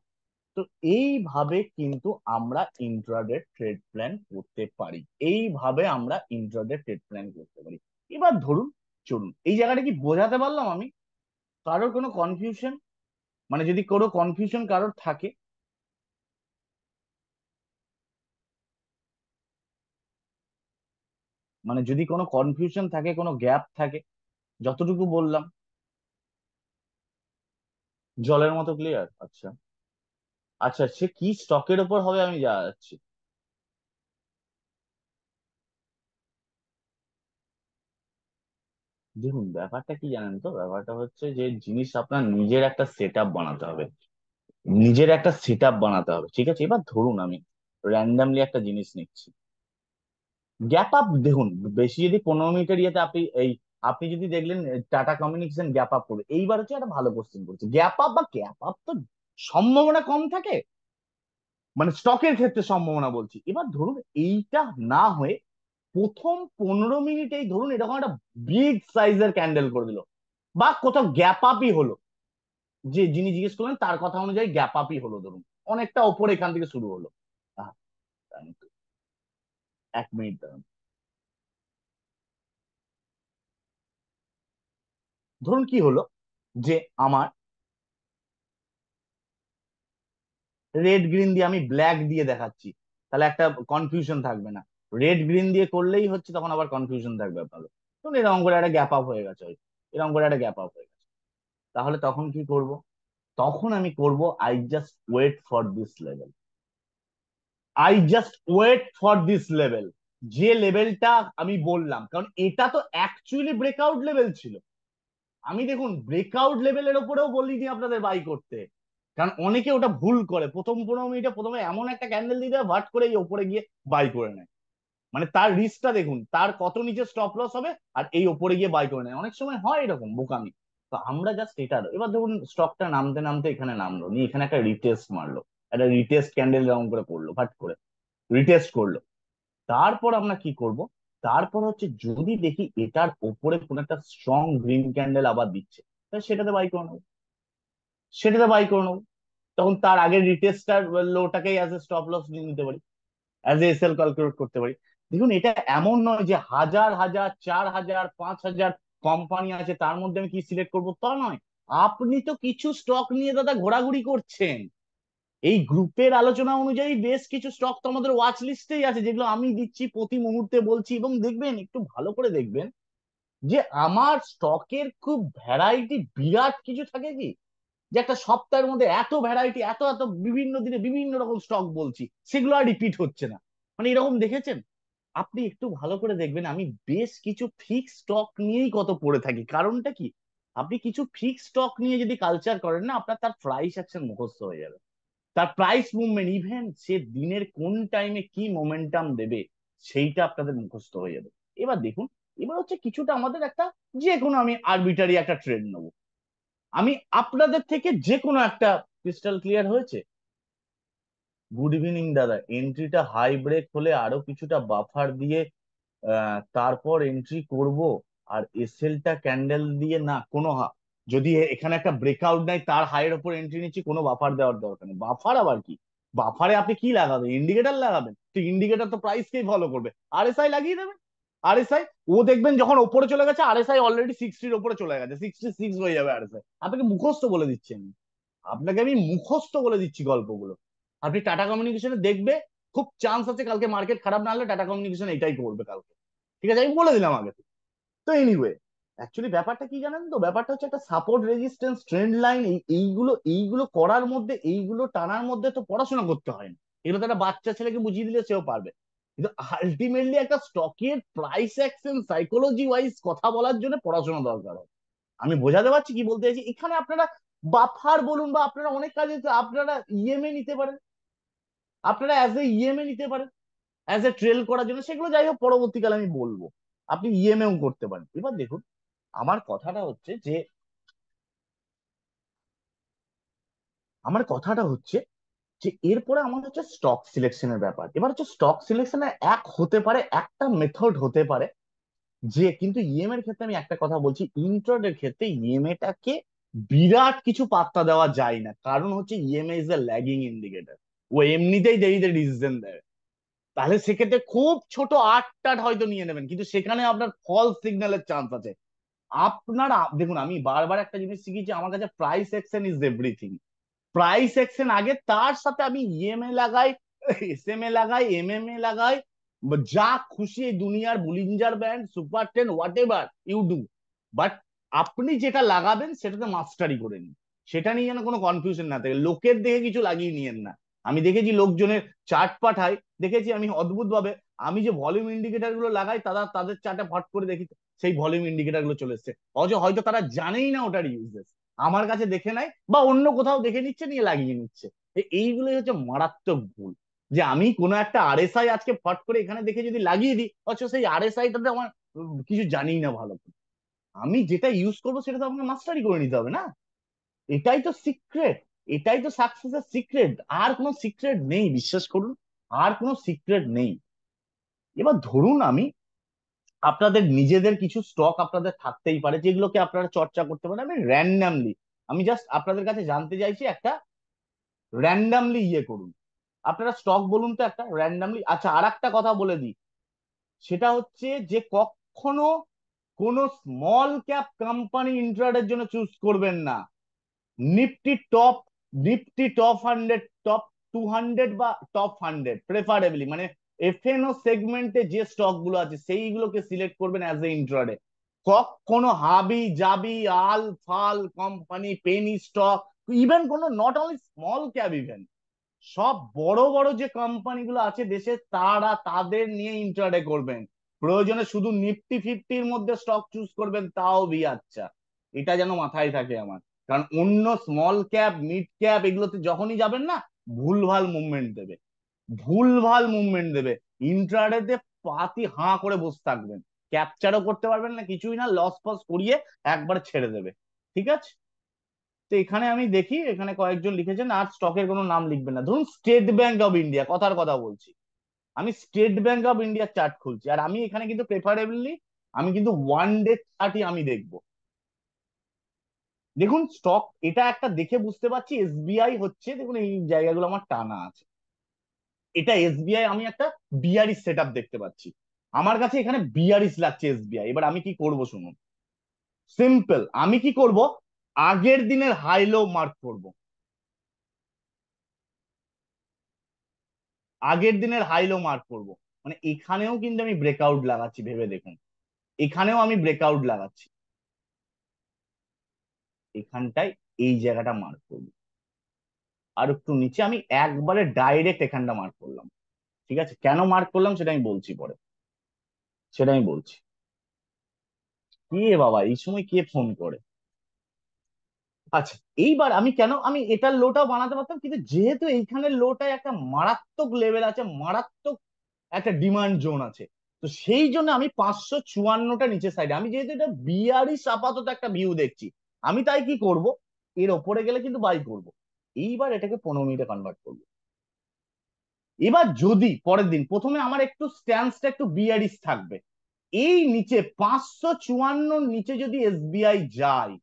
তো এইভাবে কিন্তু আমরা ইন্ট্রাডে ট্রেড প্ল্যান করতে পারি, এইভাবে আমরা ইন্ট্রাডে ট্রেড প্ল্যান করতে পারি। এবার ধরুন, চলুন এই জায়গাটা কি বোঝাতে পারলাম আমি? কারোর কোনো কনফিউশন, মানে যদি কোনো কনফিউশন কারোর থাকে, মানে যদি কোনো কনফিউশন থাকে, কোনো গ্যাপ থাকে, যতটুকু বললাম জলের মতো ক্লিয়ার? আচ্ছা, আচ্ছা, সে কি স্টকের ওপর হবে আমি যা যাচ্ছি। দেখুন ব্যাপারটা কি জানেন তো, ব্যাপারটা হচ্ছে যে জিনিস আপনার নিজের একটা সেট আপ বানাতে হবে, নিজের একটা সেট আপ বানাতে হবে, ঠিক আছে? এবার ধরুন আমি র্যান্ডামলি একটা জিনিস নিচ্ছি, গ্যাপ আপ দেখুন, বেশি যদি 15 মিনিটের ইয়েতে আপনি এই, আপনি যদি দেখলেন টাটা কমিউনিকেশন গ্যাপ আপ করবে, এইবার হচ্ছে একটা ভালো কোশ্চেন করছে, গ্যাপ আপ বা গ্যাপ আপ তো সম্ভাবনা কম থাকে, মানে স্টকের ক্ষেত্রে সম্ভাবনা বলছি। এবার ধরুন এইটা না হয়ে প্রথম 15 মিনিটেই ধরুন এরকম একটা বিগ সাইজের ক্যান্ডেল করে দিল, বা কোথাও গ্যাপ আপই হলো, যে যিনি জিজ্ঞেস করলেন তার কথা অনুযায়ী গ্যাপ আপই হলো, ধরুন অনেকটা ওপরে এখান থেকে শুরু হলো। আহ, 1 মিনিট দাঁড়ান। ধরুন কি হলো, যে আমার রেড গ্রিন দিয়ে আমি ব্ল্যাক দিয়ে দেখাচ্ছি, তাহলে একটা কনফিউশন থাকবে না। রেড গ্রিন দিয়ে করলেই হচ্ছে, তখন আবার কনফিউশন থাকবে আপনাদের। তখন এরকম করে একটা গ্যাপ আপ হয়ে গেছে, এরকম করে একটা গ্যাপ আপ হয়ে গেছে, তাহলে তখন কি করব? তখন আমি করব I just wait for this level, I just wait for this level, যে লেভেলটা আমি বললাম, কারণ এটা তো অ্যাকচুয়ালি ব্রেকআউট লেভেল ছিল। আমি দেখুন ব্রেকআউট লেভেলের ওপরেও বলিনি আপনাদের বাই করতে, কারণ অনেকে ওটা ভুল করে, প্রথম 15 মিনিটে প্রথমে এমন একটা ক্যান্ডেল দিয়ে দেয়, ভাট করে এই ওপরে গিয়ে বাই করে নেয়, মানে তার রিস্কটা দেখুন, তার কত নিচে স্টপ লস হবে, আর এই ওপরে গিয়ে বাই করে নেয়, অনেক সময় হয় এরকম বোকামি। তো আমরা জাস্ট এটা, এবার দেখুন স্টকটা নামতে নামতে এখানে নামলো, নিয়ে এখানে একটা রিটেস্ট মারলো, একটা রিটেস্ট ক্যান্ডেল এরকম করে করলো, ভাট করে রিটেস্ট করলো। তারপর আমরা কি করব? তারপর হচ্ছে যদি দেখি এটার ওপরে কোন একটা স্ট্রং গ্রিন ক্যান্ডেল আবার দিচ্ছে, তাহলে সেটাতে বাই করে নেবো, সেটাতে বাই করে নেবো। তখন তার আগের রিটেস্টার লোটাকেই অ্যাজ এ স্টপ লস নিয়ে নিতে পারি, অ্যাজ এ এসএল ক্যালকুলেট করতে পারি। দেখুন এটা এমন নয় যে হাজার হাজার 4,000 5,000 কোম্পানি আছে, তার মধ্যে আমি কি সিলেক্ট করবো তা নয়। আপনি তো কিছু স্টক নিয়ে দাদা ঘোরাঘুরি করছেন, এই গ্রুপের আলোচনা অনুযায়ী বেশ কিছু স্টক তো আমাদের ওয়াচ লিস্টেই আছে, যেগুলো আমি দিচ্ছি প্রতি মুহূর্তে বলছি, এবং দেখবেন একটু ভালো করে দেখবেন যে আমার স্টকের খুব ভ্যারাইটি বিরাট কিছু থাকে কি, যে একটা সপ্তাহের মধ্যে এত ভ্যারাইটি, এত এত বিভিন্ন দিনে বিভিন্ন রকম স্টক বলছি, সেগুলো আর রিপিট হচ্ছে না, মানে এরকম দেখেছেন? আপনি একটু ভালো করে দেখবেন আমি বেশ কিছু ফিক্স স্টক নিয়েই কত পড়ে থাকি, কারণটা কি? আপনি কিছু ফিক্স স্টক নিয়ে যদি কালচার করেন না, আপনার তার প্রাইস অ্যাকশন মুখস্থ হয়ে যাবে, তার প্রাইস মুভমেন্ট, ইভেন সে দিনের কোন টাইমে কি মোমেন্টাম দেবে, সেইটা আপনাদের মুখস্থ হয়ে যাবে। এবার দেখুন, এবার হচ্ছে কিছুটা আমাদের একটা, যে কোনো আমি আরবিটারি একটা ট্রেড নেবো, আমি আপনাদের থেকে যে কোনো একটা, ক্রিস্টাল ক্লিয়ার হয়েছে? গুড ইভিনিং দাদা, এন্ট্রিটা হাই ব্রেক হলে আরো কিছুটা বাফার দিয়ে তারপর এন্ট্রি করব, আর এসএলটা ক্যান্ডেল দিয়ে না কোনো যদি এখানে একটা ব্রেকআউট নাই, তার হাইয়ের ওপর এন্ট্রি নিচ্ছি, কোনো বাফার দেওয়ার দরকার নেই। বাফার আবার কি? বাফারে আপনি কি লাগাবেন? ইন্ডিকেটর লাগাবেন, তো ইন্ডিকেটর তো প্রাইসকেই ফলো করবে, আরএসআই লাগিয়ে দেবেন। আরএসআই, ও দেখবেন যখন ওপরে চলে গেছে, আরএসআই অলরেডি 60-র ওপরে চলে গেছে, 66 হয়ে যাবে আরএসআই। আপনাকে মুখস্থ বলে দিচ্ছি আমি, আপনাকে আমি মুখস্থ বলে দিচ্ছি গল্পগুলো। আপনি টাটা কমিউনিকেশনে দেখবে, খুব চান্স আছে কালকে মার্কেট খারাপ না হলে টাটা কমিউনিকেশন এটাই করবে কালকে, ঠিক আছে? আমি বলে দিলাম আগে থেকে। তো এনিওয়ে, অ্যাকচুয়ালি ব্যাপারটা কি জানেন তো, ব্যাপারটা হচ্ছে একটা সাপোর্ট রেজিস্ট্যান্স ট্রেন্ড লাইন, এইগুলো এইগুলো করার মধ্যে, এইগুলো টানার মধ্যে তো পড়াশোনা করতে হয় না, এগুলো তো একটা বাচ্চা ছেলেকে বুঝিয়ে দিলে সেও পারবে। কিন্তু আলটিমেটলি একটা স্টকের প্রাইস অ্যাকশন সাইকোলজি ওয়াইজ কথা বলার জন্য পড়াশোনা দরকার হয়। আমি বোঝাতে পারছি কি বলতে চাইছি? এখানে আপনারা বাফার বলুন, বা আপনারা অনেক কাজে আপনারা ইএমএ নিতে পারেন, আপনারা অ্যাজ এ ইএমএ নিতে পারেন অ্যাজ এ ট্রেল করার জন্য, সেগুলো যাই হোক পরবর্তীকালে আমি বলবো। আপনি ইএমএও করতে পারেন। এবার দেখুন, আমার কথাটা হচ্ছে যে আমার কথাটা হচ্ছে যে এরপরে আমাদের হচ্ছে স্টক সিলেকশনের ব্যাপার। এবার হচ্ছে স্টক সিলেকশনের এক হতে পারে, একটা মেথড হতে পারে যে, কিন্তু ইএম এর ক্ষেত্রে আমি একটা কথা বলছি, ইন্ট্রাডের ক্ষেত্রে ইএমএ টাকে বিরাট কিছু পাত্তা দেওয়া যায় না। কারণ হচ্ছে EMA is a lagging indicator, ও এমনিতেই দেরিতে ডিসিশন দেয়। তাহলে সেক্ষেত্রে খুব ছোট আট টাট হয়তো নিয়ে নেবেন, কিন্তু সেখানে আপনার ফলস সিগন্যালের চান্স আছে। আপনারা দেখুন, আমি বারবার একটা জিনিস শিখেছি, আমার কাছে price action is everything. Price action আগে, তার সাথে আমি ইএমএ লাগাই, এসএমএ লাগাই, এমএমএ লাগাই, যা খুশি এই দুনিয়ার Bollinger band, super ten, whatever you do, but আপনি যেটা লাগাবেন সেটাতে মাস্টারি করে নিন। সেটা নিয়ে যেন কোনো কনফিউশন না থাকে, লোকের দেখে কিছু লাগিয়ে নিয়েন না। আমি দেখেছি লোকজনের চার্ট পাঠাই, দেখেছি আমি অদ্ভুত ভাবে, আমি যে ভলিউম ইন্ডিকেটর গুলো লাগাই, তাদের চার্টে ফট করে দেখি সেই ভলিউম ইন্ডিকেটর গুলো চলে এসছে, অথচ হয়তো তারা জানেই না ওটার ইউজেস, আমার কাছে দেখে নাই বা অন্য কোথাও দেখে নিচ্ছে, নিয়ে লাগিয়ে নিচ্ছে। এইগুলোই হচ্ছে মারাত্মক ভুল। যে আমি কোনো একটা আরএসআই আজকে ফট করে এখানে দেখে যদি লাগিয়ে দিই, অথচ সেই আরএসআইটাতে আমার কিছু জানি না ভালো করে, আমি যেটা ইউজ করবো সেটা তো আমাকে মাস্টারি করে নিতে হবে না। এটাই তো সিক্রেট, এটাই তো সাকসেসের সিক্রেট। আর কোনো সিক্রেট নেই, বিশ্বাস করুন, আর কোনো সিক্রেট নেই। এবার ধরুন আমি, আপনাদের নিজেদের কিছু স্টক আপনাদের থাকতেই পারে যেগুলোকে আপনারা চর্চা করতে পারেন। আমি র্যান্ডামলি, আমি জাস্ট আপনাদের কাছে জানতে চাইছি, একটা র্যান্ডামলি ইয়ে করুন। আপনারা স্টক বলুন তো একটা র্যান্ডামলি। আচ্ছা, আর একটা কথা বলে দিই, সেটা হচ্ছে যে কখনো কোনো স্মল ক্যাপ কোম্পানি ইন্ট্রাডের জন্য চুজ করবেন না। Nifty top, Nifty top 100, top 200 বা টপ 100 প্রেফারেবলি, মানে এফএনও সেগমেন্টে যে স্টক গুলো আছে সেইগুলোকে সিলেক্ট করবেন অ্যাজ এ ইন্ট্রাডে। কখনো হাবি জাবি, আল ফাল কোম্পানি, পেনি স্টক, ইভেন কোনো, not only small cap, even সব বড় বড় যে কোম্পানিগুলো আছে দেশে, তারা তাদের নিয়ে ইন্ট্রাডে করবেন। প্রয়োজনে শুধু নিফটি 50-র মধ্যে স্টক চুজ করবেন, তাও বি আচ্ছা। এটা যেন মাথায় থাকে আমার। কারণ অন্য স্মল ক্যাপ, মিড ক্যাপ এগুলোতে যখনই যাবেন না, ভুলভাল মুভমেন্ট দেবে, ভুলভাল মুভমেন্ট দেবে। ইন্ট্রাডেতে পাতি হাঁ করে বসে থাকবেন, ক্যাপচারও করতে পারবেন না, কিছুই না, লস ফস করিয়ে একবার ছেড়ে দেবে। ঠিক আছে? তো এখানে আমি দেখি, এখানে কয়েকজন লিখেছেন আর স্টকের কোনো নাম লিখবেন না। ধরুন স্টেট ব্যাংক অফ ইন্ডিয়া, কথার কথা বলছি, আমি state bank of India chart খুলছি, আর আমি এখানে কিন্তু প্রেফারেবলি আমি কিন্তু ওয়ান ডে চার্টই আমি দেখবো। দেখুন স্টক, এটা একটা দেখে বুঝতে পারছি এসবিআই হচ্ছে, দেখুন এই জায়গাগুলো আমার টানা আছে, এটা এসবিআই, আমি একটা বিয়ারিশ সেট আপ দেখতে পাচ্ছি, আমার কাছে এখানে বিয়ারিশ লাগছে এসবিআই। এবার আমি কি করব শুনুন, সিম্পল, আমি কি করব, আগের দিনের হাই লো মার্ক করব, আগের দিনের হাই লো মার্ক করব। মানে এখানেও কিন্তু আমি ব্রেকআউট লাগাচ্ছি, ভেবে দেখুন, এখানেও আমি ব্রেকআউট লাগাচ্ছি, এখানটায় এই জায়গাটা মার্ক করবো, আর একটু নিচে আমি একবারে ডাইরেক্ট এখানটা মার্ক করলাম। ঠিক আছে, কেন মার্ক করলাম সেটা আমি বলছি পরে, সেটা আমি বলছি। কে বাবা এই সময় কে ফোন করে? আচ্ছা, এইবার আমি কেন, আমি এটার লোটাও বানাতে পারতাম, কিন্তু যেহেতু এইখানের লোটায় একটা মারাত্মক লেভেল আছে, মারাত্মক একটা ডিমান্ড জোন আছে, তো সেই জন্য আমি 554টা নিচে সাইডে, আমি যেহেতু এটা বিয়ারিশ আপাতত একটা ভিউ দেখছি, আমি তাই কি করব, এর ওপরে গেলে কিন্তু বাই করব। এইবার এটাকে 15 মিনিটে কনভার্ট করবো। এবার যদি পরের দিন, প্রথমে আমার একটু স্ট্যান্সটা একটু বিয়ারিশ থাকবে, এই নিচে 554 নিচে যদি এসবিআই যায়,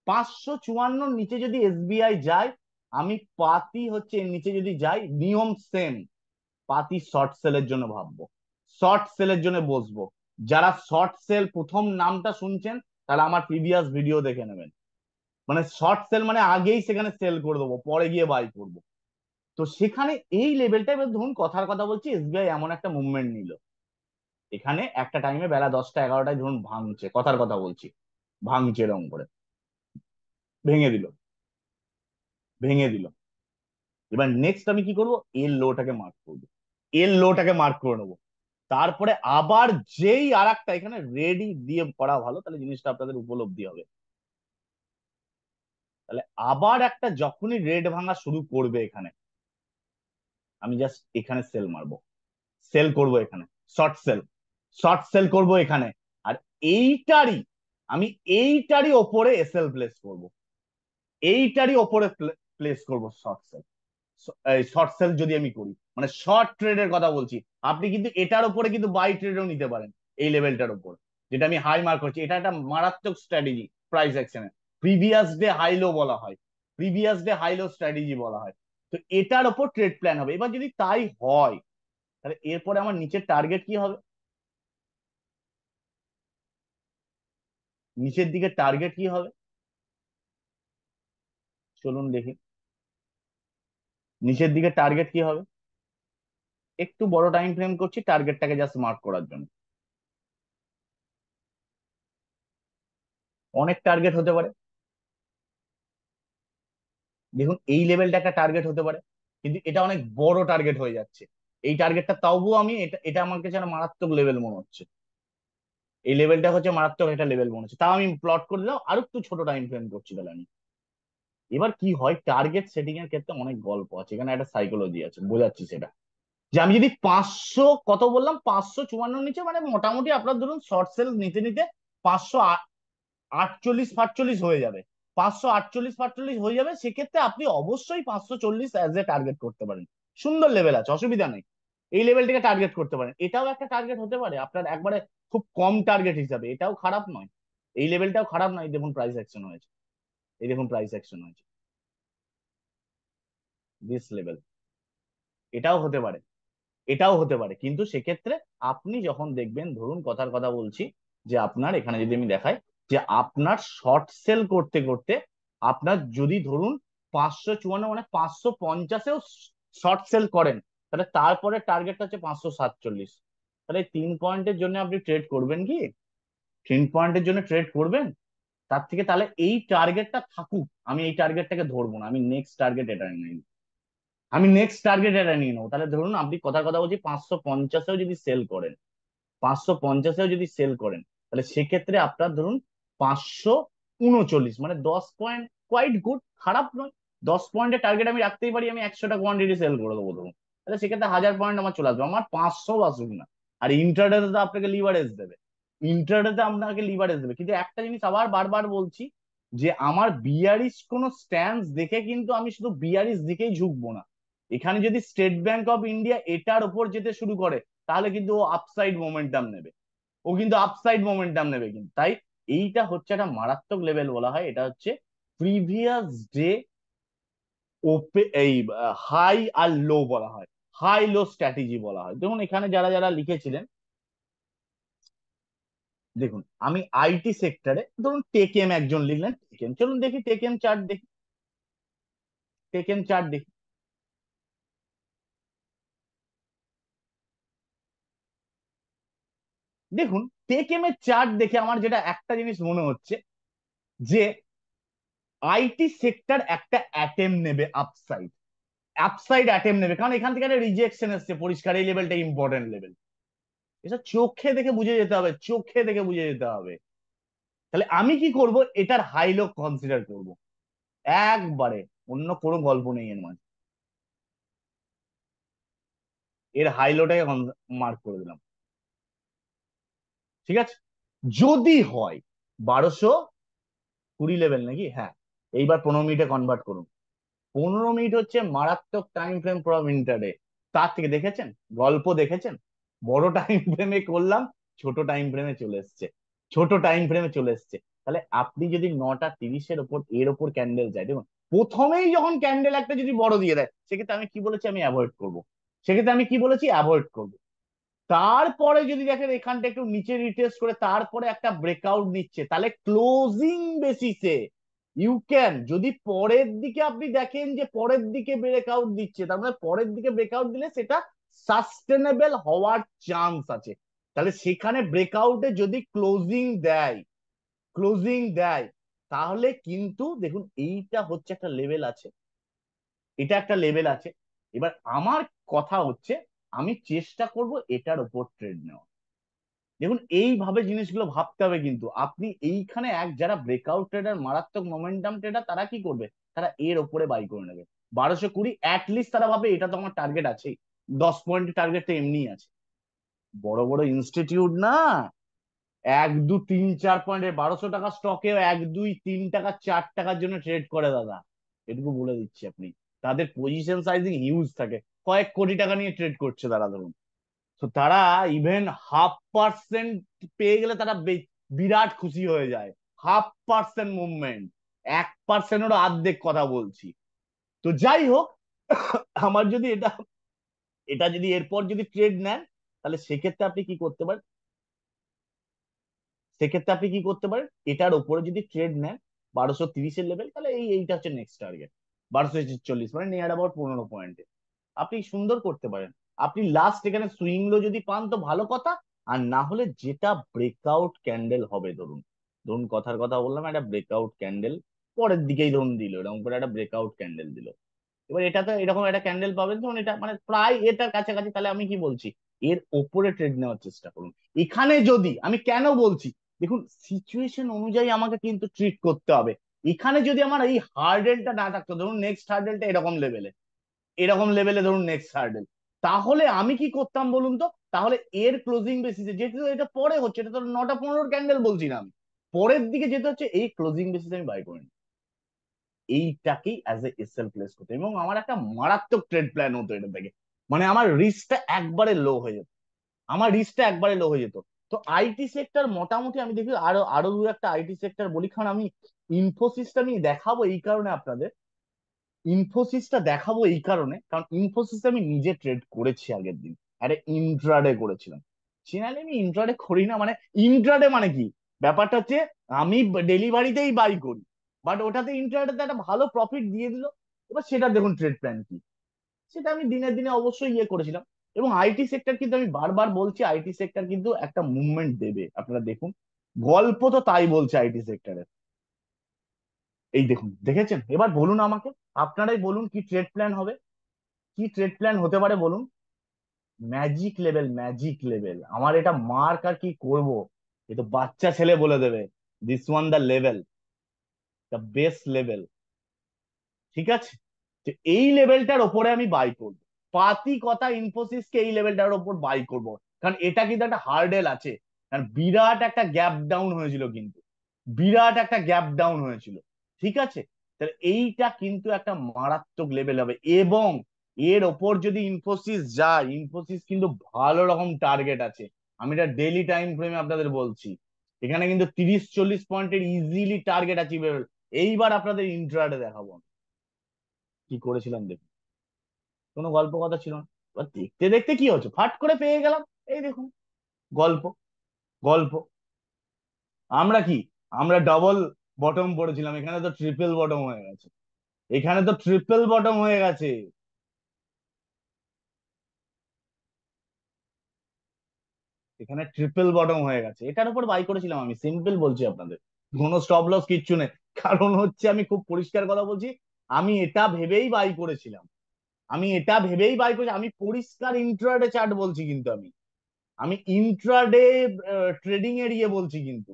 554 নিচে যদি এসবিআই যায়, আমি পাতি হচ্ছে এর নিচে যদি যাই, নিয়ম সেম, পাতি শর্ট সেলের জন্য ভাববো, শর্ট সেলের জন্য বসবো। যারা শর্ট সেল প্রথম নামটা শুনছেন, তারা আমার প্রিভিয়াস ভিডিও দেখে নেবেন। মানে শর্ট সেল মানে আগেই সেখানে সেল করে দেবো, পরে গিয়ে বাই করবো। তো সেখানে এই লেভেলটা, এবার ধরুন কথার কথা বলছি, এসবিআই এমন একটা মুভমেন্ট নিল, এখানে একটা টাইমে বেলা 10টা 11টায় ধরুন ভাঙছে, কথার কথা বলছি, ভাঙছে এরকম করে, ভেঙে দিল, ভেঙে দিল। এবার নেক্সট আমি কি করব, এর লোটাকে মার্ক করবো, এর লোটাকে মার্ক করে নেবো। তারপরে আবার যেই আর একটা, এখানে রেডি দিয়ে করা ভালো, তাহলে জিনিসটা আপনাদের উপলব্ধি হবে। তাহলে আবার একটা যখনই রেড ভাঙা শুরু করবে এখানে, আমি জাস্ট এখানে সেল মারবো, সেল করব এখানে, শর্ট সেল, শর্ট সেল করব এখানে। আর এইটারই আমি এইটারই ওপরে এসএল প্লেস করব, এইটারই ওপরে প্লেস করব শর্ট সেল। শর্ট সেল যদি আমি করি, মানে শর্ট ট্রেডের কথা বলছি, আপনি কিন্তু এটার উপরে কিন্তু বাই ট্রেডও নিতে পারেন, এই লেভেলটার উপর যেটা আমি হাই মার্ক করছি। এটা একটা মারাত্মক স্ট্র্যাটেজি প্রাইস অ্যাকশনে, প্রিভিয়াস ডে হাই লো বলা হয়, previous day high low strategy বলা হয়। তো এটার উপর ট্রেড প্ল্যান হবে। এবার যদি তাই হয়, তাহলে এরপরে আমার নিচের টার্গেট কি হবে? নিচের দিকে টার্গেট কি হবে চলুন দেখি। নিচের দিকে টার্গেট কি হবে? একটু বড় টাইম ফ্রেম করছি টার্গেটটাকে জাস্ট মার্ক করার জন্য। অনেক টার্গেট হতে পারে, দেখুন এই লেভেলটা একটা টার্গেট হতে পারে, কিন্তু এটা অনেক বড় টার্গেট হয়ে যাচ্ছে। এই টার্গেটটা তবুও আমি এটা এটা আমার কাছে একটা মারাত্মক লেভেল মনে হচ্ছে, এই লেভেলটা হচ্ছে মারাত্মক একটা লেভেল মনে হচ্ছে। তাও আমি প্লট করে দিলাম, আর একটু ছোট টাইম ফ্রেম করছি তাহলে আমি। এবার কি হয়, টার্গেট সেটিং এর ক্ষেত্রে অনেক গল্প আছে, এখানে একটা সাইকোলজি আছে, বোঝাচ্ছি সেটা। যে আমি যদি 500, কত বললাম, 554 নিচে, মানে মোটামুটি আপনার ধরুন শর্ট সেল নিতে নিতে 548 ফাটচল্লিশ হয়ে যাবে, 548 ফাটচল্লিশ হয়ে যাবে, সেক্ষেত্রে আপনি অবশ্যই 540 অ্যাজ এ টার্গেট করতে পারেন। সুন্দর লেভেল আছে, অসুবিধা নেই, এই লেভেলটাকে টার্গেট করতে পারেন। এটাও একটা টার্গেট হতে পারে আপনার একবারে খুব কম টার্গেট হিসাবে, এটাও খারাপ নয়, এই লেভেলটাও খারাপ নয়। দেখুন প্রাইস অ্যাকশন হয়েছে, এই দেখুন প্রাইস অ্যাকশন হয়েছে, দিস লেভেল, এটাও হতে পারে, এটাও হতে পারে। কিন্তু সেক্ষেত্রে আপনি যখন দেখবেন, ধরুন কথার কথা বলছি, যে আপনার এখানে যদি আমি দেখাই, যে আপনার শর্ট সেল করতে করতে আপনার যদি ধরুন 554, মানে 550-এও শর্ট সেল করেন, তাহলে তারপরে টার্গেটটা হচ্ছে 547। তাহলে 3 পয়েন্টের জন্য আপনি ট্রেড করবেন কি? 3 পয়েন্টের জন্য ট্রেড করবেন? তার থেকে তাহলে এই টার্গেটটা থাকুক, আমি এই টার্গেটটাকে ধরবো না, আমি নেক্সট টার্গেট এটা নিই, আমি নেক্সট টার্গেট এটা নিয়ে নেবো। তাহলে ধরুন আপনি কথার কথা বলছি, 550-এও যদি সেল করেন, 550-এও যদি সেল করেন, তাহলে সেক্ষেত্রে আপনার ধরুন 539, মানে 10 পয়েন্ট, কোয়াইট গুড, খারাপ নয়। 10 পয়েন্টের টার্গেট আমি রাখতেই পারি, আমি 100টা কোয়ান্টিটি সেল করে দেবো ধরুন, তাহলে সেক্ষেত্রে 1000 পয়েন্ট আমার চলে আসবে, আমার 500 আসুক না। আর ইন্টারডে তো আপনাকে লিভারেজ দেবে, ইন্টারডে আপনাকে লিভারেজ দেবে। কিন্তু একটা জিনিস আবার বারবার বলছি, যে আমার বিয়ারিশ কোন স্ট্যান্স দেখে কিন্তু আমি শুধু বিয়ারিশ দিকেই ঝুঁকবো না। এখানে যদি স্টেট ব্যাংক অফ ইন্ডিয়া এটার উপর যেতে শুরু করে, তাহলে কিন্তু ও আপসাইড মোমেন্টাম নেবে, ও কিন্তু আপসাইড মোমেন্টাম নেবে কিন্তু। তাই এইটা হচ্ছে একটা মারাত্মক লেভেল বলা হয়, এটা হচ্ছে প্রিভিয়াস ডে ওপে এই হাই আর লো বলা হয়, হাই লো স্ট্র্যাটেজি বলা হয়। দেখুন এখানে যারা যারা লিখেছিলেন, দেখুন আমি আইটি সেক্টরে ধরুন টেকএম একজন লিখলেন, টেকএম, চলুন দেখি টেকএম চার্ট দেখি, টেকএম চার্ট দেখি। দেখুন টেকএম এর চার্ট দেখে আমার যেটা একটা জিনিস মনে হচ্ছে, যে আইটি সেক্টর একটা অ্যাটেম নেবে আপসাইড, আপসাইড অ্যাটেম নেবে, কারণ এখান থেকে একটা রিজেকশন এসছে পরিষ্কার, এই লেভেলটা ইম্পর্টেন্ট লেভেল, এটা চোখে দেখে বুঝে যেতে হবে, চোখে দেখে বুঝে যেতে হবে। তাহলে আমি কি করব, এটার হাই লো কনসিডার করব একবারে, অন্য কোনো গল্প নেই এর মাঝে, এর হাই লোটাকে মার্ক করে দিলাম, ঠিক আছে। যদি হয় 1220 লেভেল নাকি, হ্যাঁ, এইবার 15 মিনিটে কনভার্ট করুন। 15 মিনিট হচ্ছে মারাত্মক টাইম ফ্রেম ফর ইন্টারডে। তার থেকে দেখেছেন, গল্প দেখেছেন, বড় টাইম ফ্রেমে করলাম, ছোট টাইম ফ্রেমে চলে এসছে, ছোট টাইম ফ্রেমে চলে এসছে। তাহলে আপনি যদি 9:30-এর ওপর এর ওপর ক্যান্ডেল যায়, দেখুন প্রথমেই যখন ক্যান্ডেল একটা যদি বড় দিয়ে দেয়, সেক্ষেত্রে আমি কি বলেছি, আমি অ্যাভয়েড করবো, সেক্ষেত্রে আমি কি বলেছি, অ্যাভয়েড করবো। তারপরে যদি দেখেন এখানটা একটু নিচে রিটেস্ট করে তারপরে একটা ব্রেকআউট দিচ্ছে, তাহলে ক্লোজিং বেসিসে ইউ ক্যান, যদি পরের দিকে আপনি দেখেন যে পরের দিকে ব্রেকআউট দিচ্ছে, তার মানে পরের দিকে ব্রেকআউট দিলে সেটা সাস্টেনেবল হওয়ার চান্স আছে। তাহলে সেখানে ব্রেকআউটে যদি ক্লোজিং দেয়, ক্লোজিং দেয়, তাহলে কিন্তু দেখুন এইটা হচ্ছে একটা লেভেল আছে, এটা একটা লেভেল আছে। এবার আমার কথা হচ্ছে, আমি চেষ্টা করব এটার উপর ট্রেড নেওয়া, দেখুন এইভাবে জিনিসগুলো ভাবতে হবে, কিন্তু আপনি এইখানে যারা ব্রেকআউট ট্রেডার, মারাত্মক মোমেন্টাম ট্রেডার, তারা কি করবে? তারা এর ওপরে বাই করে নেবে 1220। অ্যাটলিস্ট তারা ভাবে এটা তো আমার টার্গেট আছেই, 10 পয়েন্টের টার্গেট তো এমনিই আছে। বড় বড় ইনস্টিটিউট না, 1 2 3 4 পয়েন্টের 1200 টাকা স্টকে 1 2 3 টাকা 4 টাকার জন্য ট্রেড করে দাদা, এটুকু বলে দিচ্ছি। আপনি তাদের পজিশন সাইজিং হিউজ থাকে, কয়েক কোটি টাকা নিয়ে ট্রেড করছে তারা, ধরুন। তো তারা ইভেন 0.5% পেয়ে গেলে তারা বিরাট খুশি হয়ে যায়। 0.5% মুভমেন্ট, 1%-এরও অর্ধেক কথা বলছি। তো যাই হোক, আমার যদি এটা এটা যদি এরপর যদি ট্রেড নেন, তাহলে সেক্ষেত্রে আপনি কি করতে পারেন? সেক্ষেত্রে আপনি কি করতে পারেন, এটার উপরে যদি ট্রেড নেন 1230-এর লেভেল, তাহলে এইটা হচ্ছে নেক্সট টার্গেট, 1240, মানে নিয়ার অ্যাবাউট 15 পয়েন্টে আপনি সুন্দর করতে পারেন। আপনি লাস্ট এখানে সুইং লো যদি পান তো ভালো কথা, আর না হলে যেটা ব্রেকআউট ক্যান্ডেল হবে, ধরুন ধরুন কথার কথা বললাম, একটা ব্রেকআউট ক্যান্ডেল পরের দিকেই ধরুন দিল, এরকম করে একটা ব্রেকআউট ক্যান্ডেল দিল। এবার এটাতে এরকম একটা ক্যান্ডেল পাবেন, ধরুন এটা মানে প্রায় এটার কাছাকাছি, তাহলে আমি কি বলছি, এর ওপরে ট্রেড নেওয়ার চেষ্টা করুন। এখানে যদি আমি কেন বলছি, দেখুন সিচুয়েশন অনুযায়ী আমাকে কিন্তু ট্রিট করতে হবে। এখানে যদি আমার এই হার্ডেলটা না থাকতো, ধরুন নেক্সট হার্ডেলটা এরকম লেভেলে ধরুন নেক্সট হার্ডেল, তাহলে আমি কি করতাম বলুন তো? তাহলে এর ক্লোজিং বেসিসে, যেহেতু এটা পরে হচ্ছে, এটা তো 9টা 15 ক্যান্ডেল বলছি না আমি, পরের দিকে যেতে হচ্ছে, এই ক্লোজিং বেসিসে আমি বাই করে নিই। এইটাকেই অ্যাজ এ এসএল প্লেস করতে, এবং আমার একটা মারাত্মক ট্রেড প্ল্যান হতো এটা থেকে। মানে আমার রিস্কটা একবারে লো হয়ে যেত, তো আইটি সেক্টর মোটামুটি আমি দেখি, আরো আরো দু একটা আইটি সেক্টর বলি, কারণ আমি ইনফোসিসটা আমি দেখাবো এই কারণে আপনাদের, কারণ ইনফোসিস আমি নিজে ট্রেড করেছি আগের দিন, একটা ইন্ট্রাডে করেছিলাম। সিনালি আমি ইন্ট্রাডে করি না, মানে ইন্ট্রাডে মানে কি, ব্যাপারটা হচ্ছে আমি ডেলিভারিতেই বাই করি, বাট ওটাতে ইন্ট্রাডেতে একটা ভালো প্রফিট দিয়ে দিল। এবার সেটা দেখুন ট্রেড প্ল্যান কি, সেটা আমি দিনে দিনে অবশ্যই ইয়ে করেছিলাম। এবং আইটি সেক্টর কিন্তু আমি বারবার বলছি, আইটি সেক্টর কিন্তু একটা মুভমেন্ট দেবে, আপনারা দেখুন। গল্প তো তাই বলছে আইটি সেক্টরের। এই দেখুন, দেখেছেন? এবার বলুন আমাকে, আপনারাই বলুন কি ট্রেড প্ল্যান হবে, কি ট্রেড প্ল্যান হতে পারে বলুন? ম্যাজিক লেভেল, ম্যাজিক লেভেল, আমার এটা মার্ক আর কি করব, এ তো বাচ্চা ছেলে বলে দেবে। This one the level, the best level. ঠিক আছে, তো এই লেভেলটার ওপরে আমি বাই করবো, পাতি কথা ইনফোসিসকে এই লেভেলটার ওপর বাই করব। কারণ এটা কিন্তু একটা হার্ডেল আছে, কারণ বিরাট একটা গ্যাপ ডাউন হয়েছিল, কিন্তু বিরাট একটা গ্যাপ ডাউন হয়েছিল। ঠিক আছে, তাহলে এইটা কিন্তু একটা মারাত্মক লেভেল হবে, এবং এর ওপর যদি ইনফোসিস যায়, ইনফোসিস কিন্তু ভালো রকম টার্গেট আছে। আমি এটা ডেইলি টাইম ফ্রেমে আপনাদের বলছি, এখানে কিন্তু 30-40 পয়েন্টের ইজিলি টার্গেট অ্যাচিভেবল। এইবার আপনাদের ইন্ট্রাডে দেখাবো আমি কি করেছিলাম, দেখুন। কোনো গল্প কথা ছিল না, এবার দেখতে দেখতে কি হচ্ছে, ফাট করে পেয়ে গেলাম। এই দেখুন, গল্প, গল্প। আমরা কি, আমরা ডাবল বটম পড়েছিলাম, এখানে তো ট্রিপল বটম হয়ে গেছে, এখানে তো ট্রিপল বটম হয়ে গেছে, এখানে ট্রিপল বটম হয়ে গেছে। এটার উপর বাই করেছিলাম আমি, সিম্পল বলছি আপনাদের, কোনো স্টপ লস কিচ্ছু নেই। কারণ হচ্ছে আমি খুব পরিষ্কার কথা বলছি, আমি এটা ভেবেই বাই করেছিলাম, আমি পরিষ্কার ইন্ট্রাডে চার্ট বলছি, কিন্তু আমি আমি ইন্ট্রাডে ট্রেডিং এর ইয়ে বলছি, কিন্তু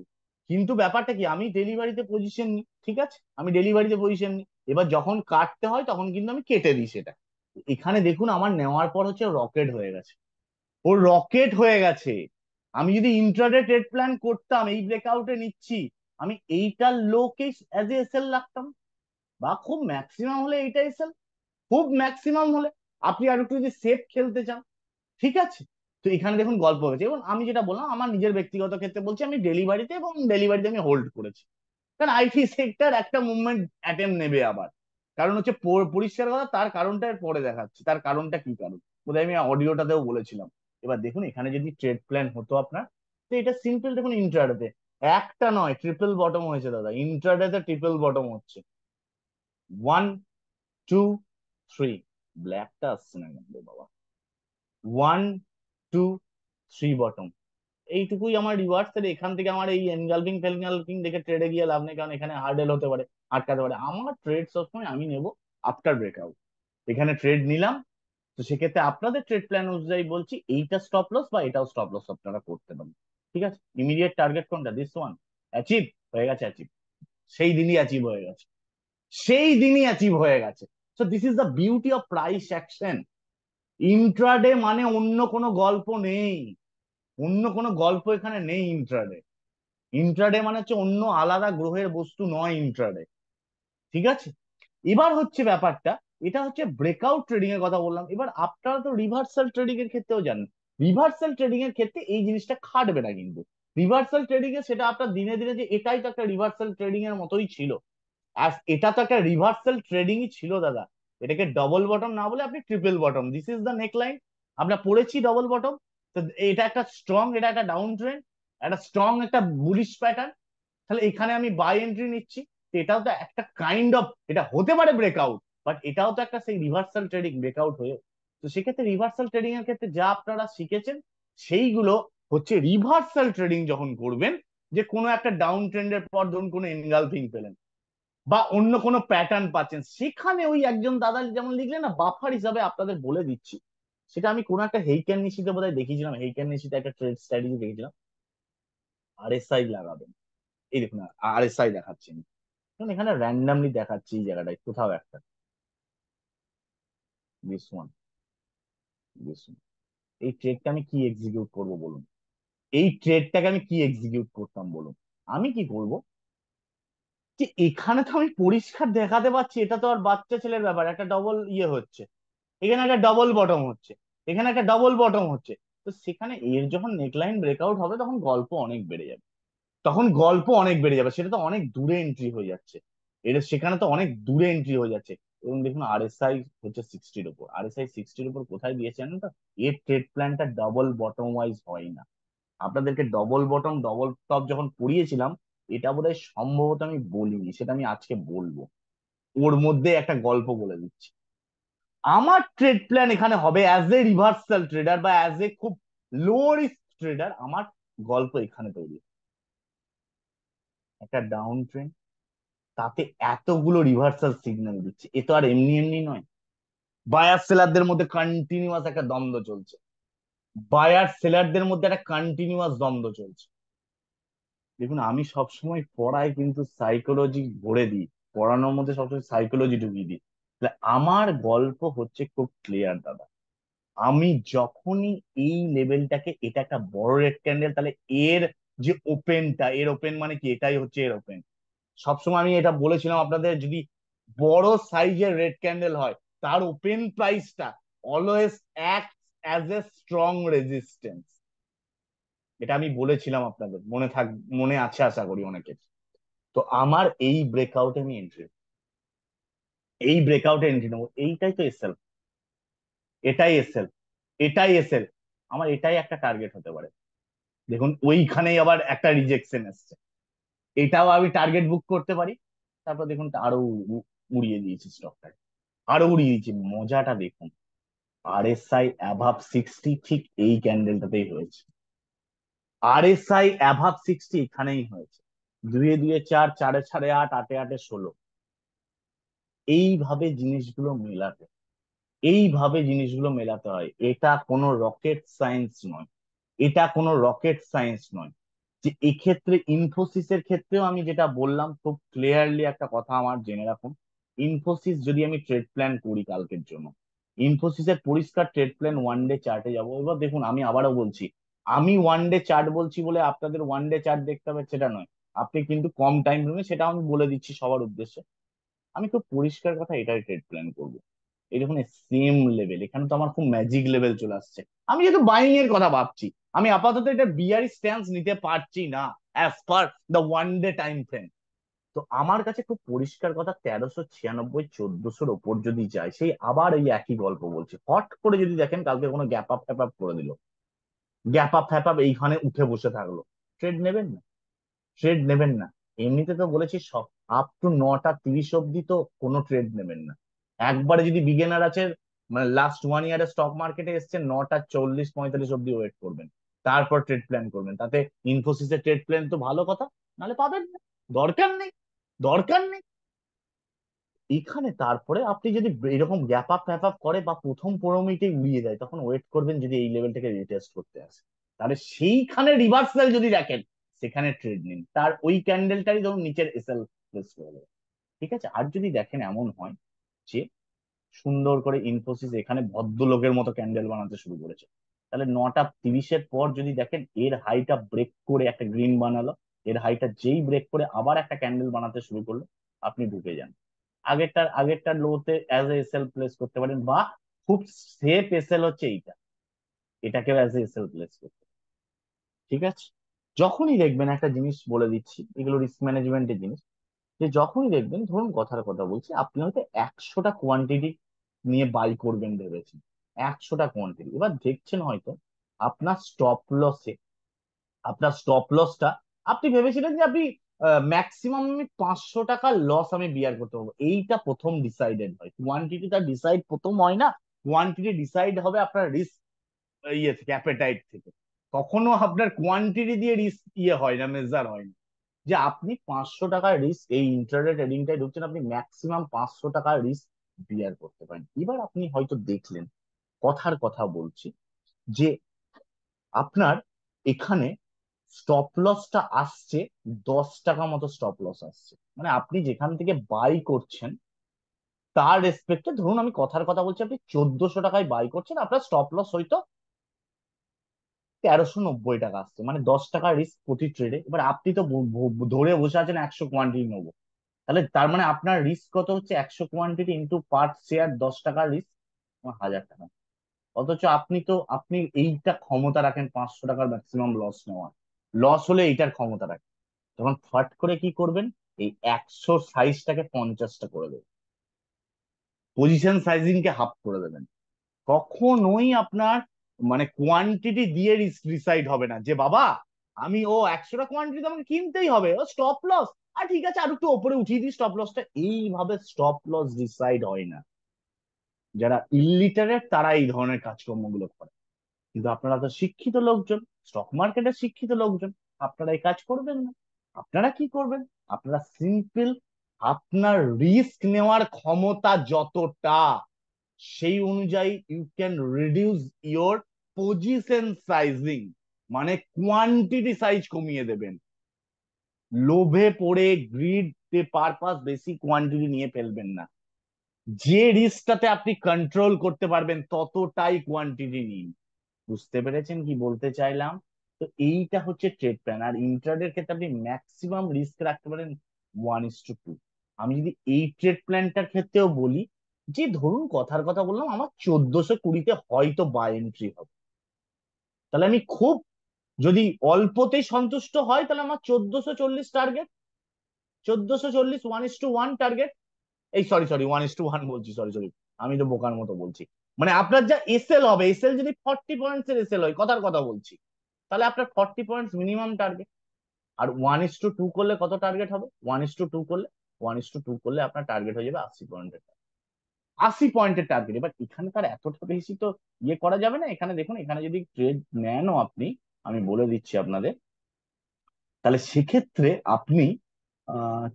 কিন্তু ব্যাপারটা কি, আমি ডেলিভারিতে পজিশন নিই, ঠিক আছে, আমি ডেলিভারিতে পজিশন নিই, এবার যখন কাটতে হয় তখন কিন্তু আমি কেটে দিই সেটা। এখানে দেখুন আমার নেওয়ার পর হচ্ছে রকেট হয়ে গেছে, রকেট হয়ে গেছে। আমি যদি ইন্ট্রাডে ট্রেড প্ল্যান করতাম, এই ব্রেকআউটে নিচ্ছি, আমি এইটার লোকে অ্যাজ এ এসএল রাখতাম, বা খুব ম্যাক্সিমাম হলে এইটা এসএল, খুব ম্যাক্সিমাম হলে। আপনি আর একটু যদি সেফ খেলতে চান, ঠিক আছে, তো এখানে দেখুন গল্প হয়েছে। এবং আমি যেটা বললাম আমার নিজের ব্যক্তিগত ক্ষেত্রে বলছি, আমি ডেলিভারিতে এবং ডেলিভারিতে আমি হোল্ড করেছি, কারণ আইটি সেক্টর একটা মুভমেন্ট অ্যাটেম্প নেবে আবার। কারণ হচ্ছে পরিষ্কার কথা, তার কারণটা এর পরে দেখাচ্ছি, তার কারণটা কি কারণ, বোধহয় আমি অডিওটাতেও বলেছিলাম। এবার দেখুন এখানে যদি ট্রেড প্ল্যান হতো আপনার, তো এটা সিম্পল, দেখুন ইন্ট্রাডেতে একটা নয় ট্রিপল বটম হয়েছে দাদা, ইন্ট্রাডেতে ট্রিপল বটম হচ্ছে, 1 2 3, ব্ল্যাকটা আসছে না কিন্তু বাবা, 1 2 3 বটম, এইটুকুই আমার রিওয়ার্ড। তাহলে এখান থেকে আমার এই এনগালফিং ফেলগালফিং দেখে ট্রেডে গিয়ে লাভ নেই, কারণ এখানে হার্ডেল হতে পারে, আটকাতে পারে। আমার ট্রেড সবসময় আমি নেব আফটার ব্রেকআউট, এখানে ট্রেড নিলাম। তো সেক্ষেত্রে আপনাদের ট্রেড প্ল্যান অনুযায়ী বলছি, এইটা স্টপ লস বা এটাও স্টপ লস আপনারা করতে পারেন। ঠিক আছে, ইমিডিয়েট টার্গেট কোনটা? This one. অ্যাচিভ হয়ে গেছে, অ্যাচিভ সেই দিনই অ্যাচিভ হয়ে গেছে, সেই দিনই অ্যাচিভ হয়ে গেছে। So this is the beauty of price action. Intraday মানে অন্য কোনো গল্প নেই, অন্য কোনো গল্প এখানে নেই ইন্ট্রাডে। ইন্ট্রাডে মানে হচ্ছে অন্য আলাদা গ্রহের বস্তু নয় ইন্ট্রাডে। ঠিক আছে, এবার হচ্ছে ব্যাপারটা, এটা হচ্ছে ব্রেকআউট ট্রেডিং এর কথা বললাম। এবার আপনারা তো রিভার্সাল ট্রেডিং এর ক্ষেত্রেও জানেন, রিভার্সাল ট্রেডিং এর ক্ষেত্রে এই জিনিসটা খাটবে না কিন্তু। রিভার্সাল ট্রেডিং এ সেটা আপনার দিনে দিনে যে এটাই তো একটা রিভার্সাল ট্রেডিং এর মতোই ছিল। আর এটা তো একটা রিভার্সাল ট্রেডিংই ছিল দাদা। এটাকে ডবল বটম না বলে আপনি triple bottom, this is the neck line. আমরা পড়েছি ডবল বটম। তো এটা একটা স্ট্রং, এটা একটা ডাউন ট্রেন্ড, একটা স্ট্রং একটা বুলিশ প্যাটার্ন। তাহলে এখানে আমি বাই এন্ট্রি নিচ্ছি। তো এটাও তো একটা কাইন্ড অফ, এটা হতে পারে ব্রেকআউট, বাট এটাও তো একটা সেই রিভার্সাল ট্রেডিং ব্রেকআউট হয়ে। তো সেক্ষেত্রে রিভার্সাল ট্রেডিং এর ক্ষেত্রে যা আপনারা শিখেছেন সেইগুলো হচ্ছে রিভার্সাল ট্রেডিং যখন করবেন, যে কোনো একটা ডাউন ট্রেন্ডের পর ধরুন কোনো এনগালফিং পেলেন বা অন্য কোনো প্যাটার্ন পাচ্ছেন, সেখানে ওই একজন দাদা যেমন লিখলেন না, বাফার হিসাবে আপনাদের বলে দিচ্ছি। সেটা আমি কোনো একটা হেইকেন নিশিতে বোধহয় দেখিয়েছিলাম, হেইকেন নিশিতে একটা ট্রেড স্ট্র্যাটেজি দেখেছিলাম। আরএসআই লাগাবেন, এই দেখুন আরএসআই দেখাচ্ছি আমি। দেখুন এখানে র্যান্ডামলি দেখাচ্ছি এই জায়গাটায় কোথাও একটা, দিস ওয়ান, দিস ওয়ান। এই ট্রেডটা আমি কি এক্সিকিউট করব বলুন, এই ট্রেডটাকে আমি কি এক্সিকিউট করতাম বলুন। আমি কি করব, যে এখানে তো আমি পরিষ্কার দেখাতে পাচ্ছি এটা তো আর বাচ্চা ছেলের ব্যাপার, একটা ডবল ইয়ে হচ্ছে, এখানে একটা ডবল বটম হচ্ছে, এখানে একটা ডবল বটম হচ্ছে। তো সেখানে এর যখন নেকলাইন ব্রেকআউট হবে তখন গল্প অনেক বেড়ে যাবে, তখন গল্প অনেক বেড়ে যাবে, সেটা তো অনেক দূরে এন্ট্রি হয়ে যাচ্ছে। এটা সেখানে তো অনেক দূরে এন্ট্রি হয়ে যাচ্ছে। এবং দেখুন আরএসআই হচ্ছে 60-র উপর, আরএসআই 60-র উপর কোথায় দিয়েছেন তো, এর ট্রেড প্ল্যানটা ডবল বটম ওয়াইজ হয় না। আপনাদেরকে ডবল বটম ডবল টপ যখন পড়িয়েছিলাম, এটা বোধহয় সম্ভবত আমি বলিনি, সেটা আমি আজকে বলবো। ওর মধ্যে একটা গল্প বলে দিচ্ছি। আমার ট্রেড প্ল্যান এখানে হবে অ্যাজ এ রিভার্সাল ট্রেডার বা অ্যাজ এ খুব লো রিস্ক ট্রেডার, আমার গল্প এখানে তৈরি। একটা ডাউন ট্রেন্ড, তাতে এতগুলো রিভার্সাল সিগন্যাল দিচ্ছে, এ তো আর এমনি এমনি নয়। বায়ার সেলারদের মধ্যে কন্টিনিউয়াস একটা দ্বন্দ্ব চলছে, বায়ার সেলারদের মধ্যে একটা কন্টিনিউয়াস দ্বন্দ্ব চলছে। দেখুন আমি সবসময় পড়ায় কিন্তু সাইকোলজি ভরে দিই, পড়ানোর মধ্যে সবসময় সাইকোলজি ঢুকিয়ে দিই। তাহলে আমার গল্প হচ্ছে খুব ক্লিয়ার দাদা। আমি যখনই এই লেভেলটাকে, এটা একটা বড় রেড ক্যান্ডেল, তাহলে এর যে ওপেনটা, এর ওপেন মানে কি, এটাই হচ্ছে এর ওপেন। সবসময় আমি এটা বলেছিলাম আপনাদের, যদি বড় সাইজের রেড ক্যান্ডেল হয়, তার ওপেন প্রাইসটা always act as a strong resistance. এটা আমি বলেছিলাম আপনাদের, মনে আছে আশা করি অনেকের। তো আমার এই ব্রেকআউটে আমি এন্ট্রি, এই ব্রেকআউটে এন্ট্রি নেবো, এইটাই তো এসএল, এটাই এসএল, এটাই এসএল। আমার এটাই একটা টার্গেট হতে পারে। দেখুন ওইখানেই আবার একটা রিজেকশন এসছে, এটাও আমি টার্গেট বুক করতে পারি। তারপর দেখুন আরো উড়িয়ে দিয়েছি স্টকটাকে, আরো উড়িয়ে দিয়েছি। মজাটা দেখুন, আরএসআই অ্যাভাব 60 ঠিক এই ক্যান্ডেলটাতেই হয়েছে, আরএসআই অ্যাভাব 60 এখানেই হয়েছে। দুয়ে দুয়ে চার, চারে চারে আট, আটে আটে 16। এইভাবে জিনিসগুলো মেলাতে, এইভাবে জিনিসগুলো মেলাতে হয়, এটা কোনো রকেট সায়েন্স নয়, এটা কোনো রকেট সায়েন্স নয়। যে এক্ষেত্রে ইনফোসিসের ক্ষেত্রেও আমি যেটা বললাম খুব ক্লিয়ারলি, একটা কথা আমার জেনে রাখুন। ইনফোসিস যদি আমি ট্রেড প্ল্যান করি কালকের জন্য, ইনফোসিসের পরিষ্কার ট্রেড প্ল্যান ওয়ান ডে চার্টে যাবো। এবার দেখুন আমি আবারও বলছি, আমি ওয়ান ডে চার্ট বলছি বলে আপনাদের ওয়ান ডে চার্ট দেখতে হবে সেটা নয়। আপনি কিন্তু কম টাইম ফ্রেমে, সেটা আমি বলে দিচ্ছি সবার উদ্দেশ্যে, আমি খুব পরিষ্কার কথা এটাই ট্রেড প্ল্যান করবো। এই দেখুন সেম লেভেল, এখানে তো আমার খুব ম্যাজিক লেভেল চলে আসছে। আমি যেহেতু বাইং এর কথা ভাবছি, আমি আপাতত এটা বিয়ারি স্ট্যান্স নিতে পারছি না as per the one day time frame. তো আমার কাছে খুব পরিষ্কার কথা, 1396 1400-র ওপর যদি যায়, সেই আবার এই একই গল্প বলছি। হট করে যদি দেখেন কালকে কোনো গ্যাপ আপ ফ্যাপ আপ করে দিল, গ্যাপ আপ ফ্যাপ আপ এইখানে উঠে বসে থাকলো, ট্রেড নেবেন না, ট্রেড নেবেন না। এমনিতে তো বলেছি সব আপ টু 9টা 30 অব্দি তো কোনো ট্রেড নেবেন না। একবারে যদি বিগিনার আছে, মানে লাস্ট 1 ইয়ারে স্টক মার্কেটে এসছে, 9টা 40 45 অব্দি ওয়েট করবেন, তারপর ট্রেড প্ল্যান করবেন। তাতে ইনফোসিসের ট্রেড প্ল্যান তো ভালো কথা, নাহলে পাবেন না, দরকার নেই, দরকার নেই। এখানে তারপরে আপনি যদি এরকম গ্যাপ আপ ফ্যাপ আপ করে বা প্রথম 15 মিনিটে উড়িয়ে দেয়, তখন ওয়েট করবেন যদি এই লেভেলটাকে রিটেস্ট করতে আসে, তাহলে সেইখানে রিভার্সাল যদি দেখেন, সেখানে ট্রেড নিন, তার ওই ক্যান্ডেলটারই ধরুন নিচের এসএল প্লেস করে দেবেন। ঠিক আছে। আর যদি দেখেন এমন হয় যে সুন্দর করে ইনফোসিস এখানে ভদ্রলোকের মতো ক্যান্ডেল বানাতে শুরু করেছে, তাহলে 9টা 30-এর পর যদি দেখেন এর হাইটা ব্রেক করে একটা গ্রিন বানালো, এর হাইটা যেই ব্রেক করে আবার একটা ক্যান্ডেল বানাতে শুরু করলো, আপনি ঢুকে যান। আগেরটার লোতে অ্যাজ এ এসএল প্লেস করতে পারেন, বা খুব সেফ এসএল হচ্ছে এইটা, এটাকেও অ্যাজ এ এসএল প্লেস করতে পারেন। ঠিক আছে। যখনই দেখবেন, একটা জিনিস বলে দিচ্ছি, এগুলো রিস্ক ম্যানেজমেন্টের জিনিস, যে যখনই দেখবেন, ধরুন কথার কথা বলছি, আপনি হয়তো 100টা কোয়ান্টিটি নিয়ে বাই করবেন ভেবেছেন, 100টা কোয়ান্টিটি, এবার দেখছেন হয়তো আপনার স্টপ লসে, আপনার স্টপ লসটা, আপনি ভেবেছিলেন যে আপনি ম্যাক্সিমাম আমি 500 টাকার লস আমি বিয়ার করতে পারবো, এইটা প্রথম ডিসাইডেড হয়, কোয়ান্টিটিটা ডিসাইড প্রথম হয় না, কোয়ান্টিটি ডিসাইড হবে আপনার রিস্ক ইয়ে থেকে, অ্যাপেটাইট থেকে। কখনো আপনার কোয়ান্টিটি দিয়ে রিস্ক ইয়ে হয় না, মেজার হয় না। যে আপনি 500 টাকার রিস্ক এই ইন্টারনেট ট্রেডিংটাই ঢুকছেন, আপনি ম্যাক্সিমাম 500 টাকার রিস্ক বিয়ার করতে পারেন। এবার আপনি হয়তো দেখলেন, কথার কথা বলছি, যে আপনার এখানে স্টপ লসটা আসছে 10 টাকা মতো স্টপ লস আসছে, মানে আপনি যেখান থেকে বাই করছেন তার রেসপেক্টে, ধরুন আমি কথার কথা বলছি, আপনি 1400 টাকায় বাই করছেন, আপনার স্টপ লস হয়তো 1390 টাকা আসছে, মানে 10 টাকা রিস্ক প্রতি ট্রেডে। এবার আপনি তো ধরে বসে আছেন 100 কোয়ান্টিটি নেবো, তাহলে তার মানে আপনার রিস্ক কত হচ্ছে, 100 কোয়ান্টিটি ইন্টু পার শেয়ার 10 টাকার রিস্ক, 1000 টাকা। অথচ আপনি এইটা ক্ষমতা রাখেন 500 টাকার ম্যাক্সিমাম লস নেওয়ার, লস হলে এইটার ক্ষমতা রাখেন, তখন ফট করে কি করবেন, এই 100 সাইজটাকে 50টা করে দেবেন, পজিশন সাইজিং কে হাফ করে দেবেন। কখনোই আপনার মানে কোয়ান্টিটি দিয়ে ডিসাইড হবে না যে বাবা আমি 100টা কোয়ান্টিটি আমাকে কিনতেই হবে, ও স্টপ লস, আর ঠিক আছে আর একটু ওপরে উঠিয়ে দিই স্টপ লসটা, এইভাবে স্টপ লস ডিসাইড হয় না। যারা ইলিটারেট তারা এই ধরনের কাজকর্মগুলো করে, কিন্তু আপনারা তো শিক্ষিত লোকজন, স্টক মার্কেটের শিক্ষিত লোকজন, আপনারা এই কাজ করবেন না। আপনারা কি করবেন, আপনারা সিম্পল, আপনার রিস্ক নেওয়ার ক্ষমতা যতটা, সেই অনুযায়ী you can reduce your position sizing, মানে কোয়ান্টিটি সাইজ কমিয়ে দেবেন। লোভে পড়ে গ্রিড পারপাস বেশি কোয়ান্টিটি নিয়ে ফেলবেন না, যে রিস্কটাতে আপনি কন্ট্রোল করতে পারবেন ততটাই কোয়ান্টিটি নিন। বুঝতে পেরেছেন কি বলতে চাইলাম? তো এইটা হচ্ছে ট্রেড প্ল্যান। আর ইন্ট্রাডের ক্ষেত্রে আপনি ম্যাক্সিমাম রিস্ক রাখতে পারেন 1:2। আমি যদি এই ট্রেড প্ল্যানটার ক্ষেত্রেও বলি, যে ধরুন কথার কথা বললাম আমার 1420-তে হয়তো বাই এন্ট্রি হবে, তাহলে আমি খুব, যদি অল্পতেই সন্তুষ্ট হয় তাহলে আমার 1440 টার্গেট, 1440 1:1 টার্গেট, এই সরি সরি 1:1 বলছি, সরি সরি, আমি তো বোকার মতো বলছি। মানে আপনার যা এসএল হবে, এসএল যদি 40 পয়েন্টস এর এসএল হয়, কথার কথা বলছি, তাহলে আপনার 40 পয়েন্টস মিনিমাম টার্গেট। আর 1:2 করলে কত টার্গেট হবে, 1:2 করলে আপনার টার্গেট হয়ে যাবে 80 পয়েন্টের, 80 পয়েন্টের টার্গেট। এবার এখানে তার এতটা বেশি তো ইয়ে করা যাবে না। এখানে দেখুন, এখানে যদি ট্রেড নেনও আপনি, আমি বলে দিচ্ছি আপনাদের, তাহলে সেক্ষেত্রে আপনি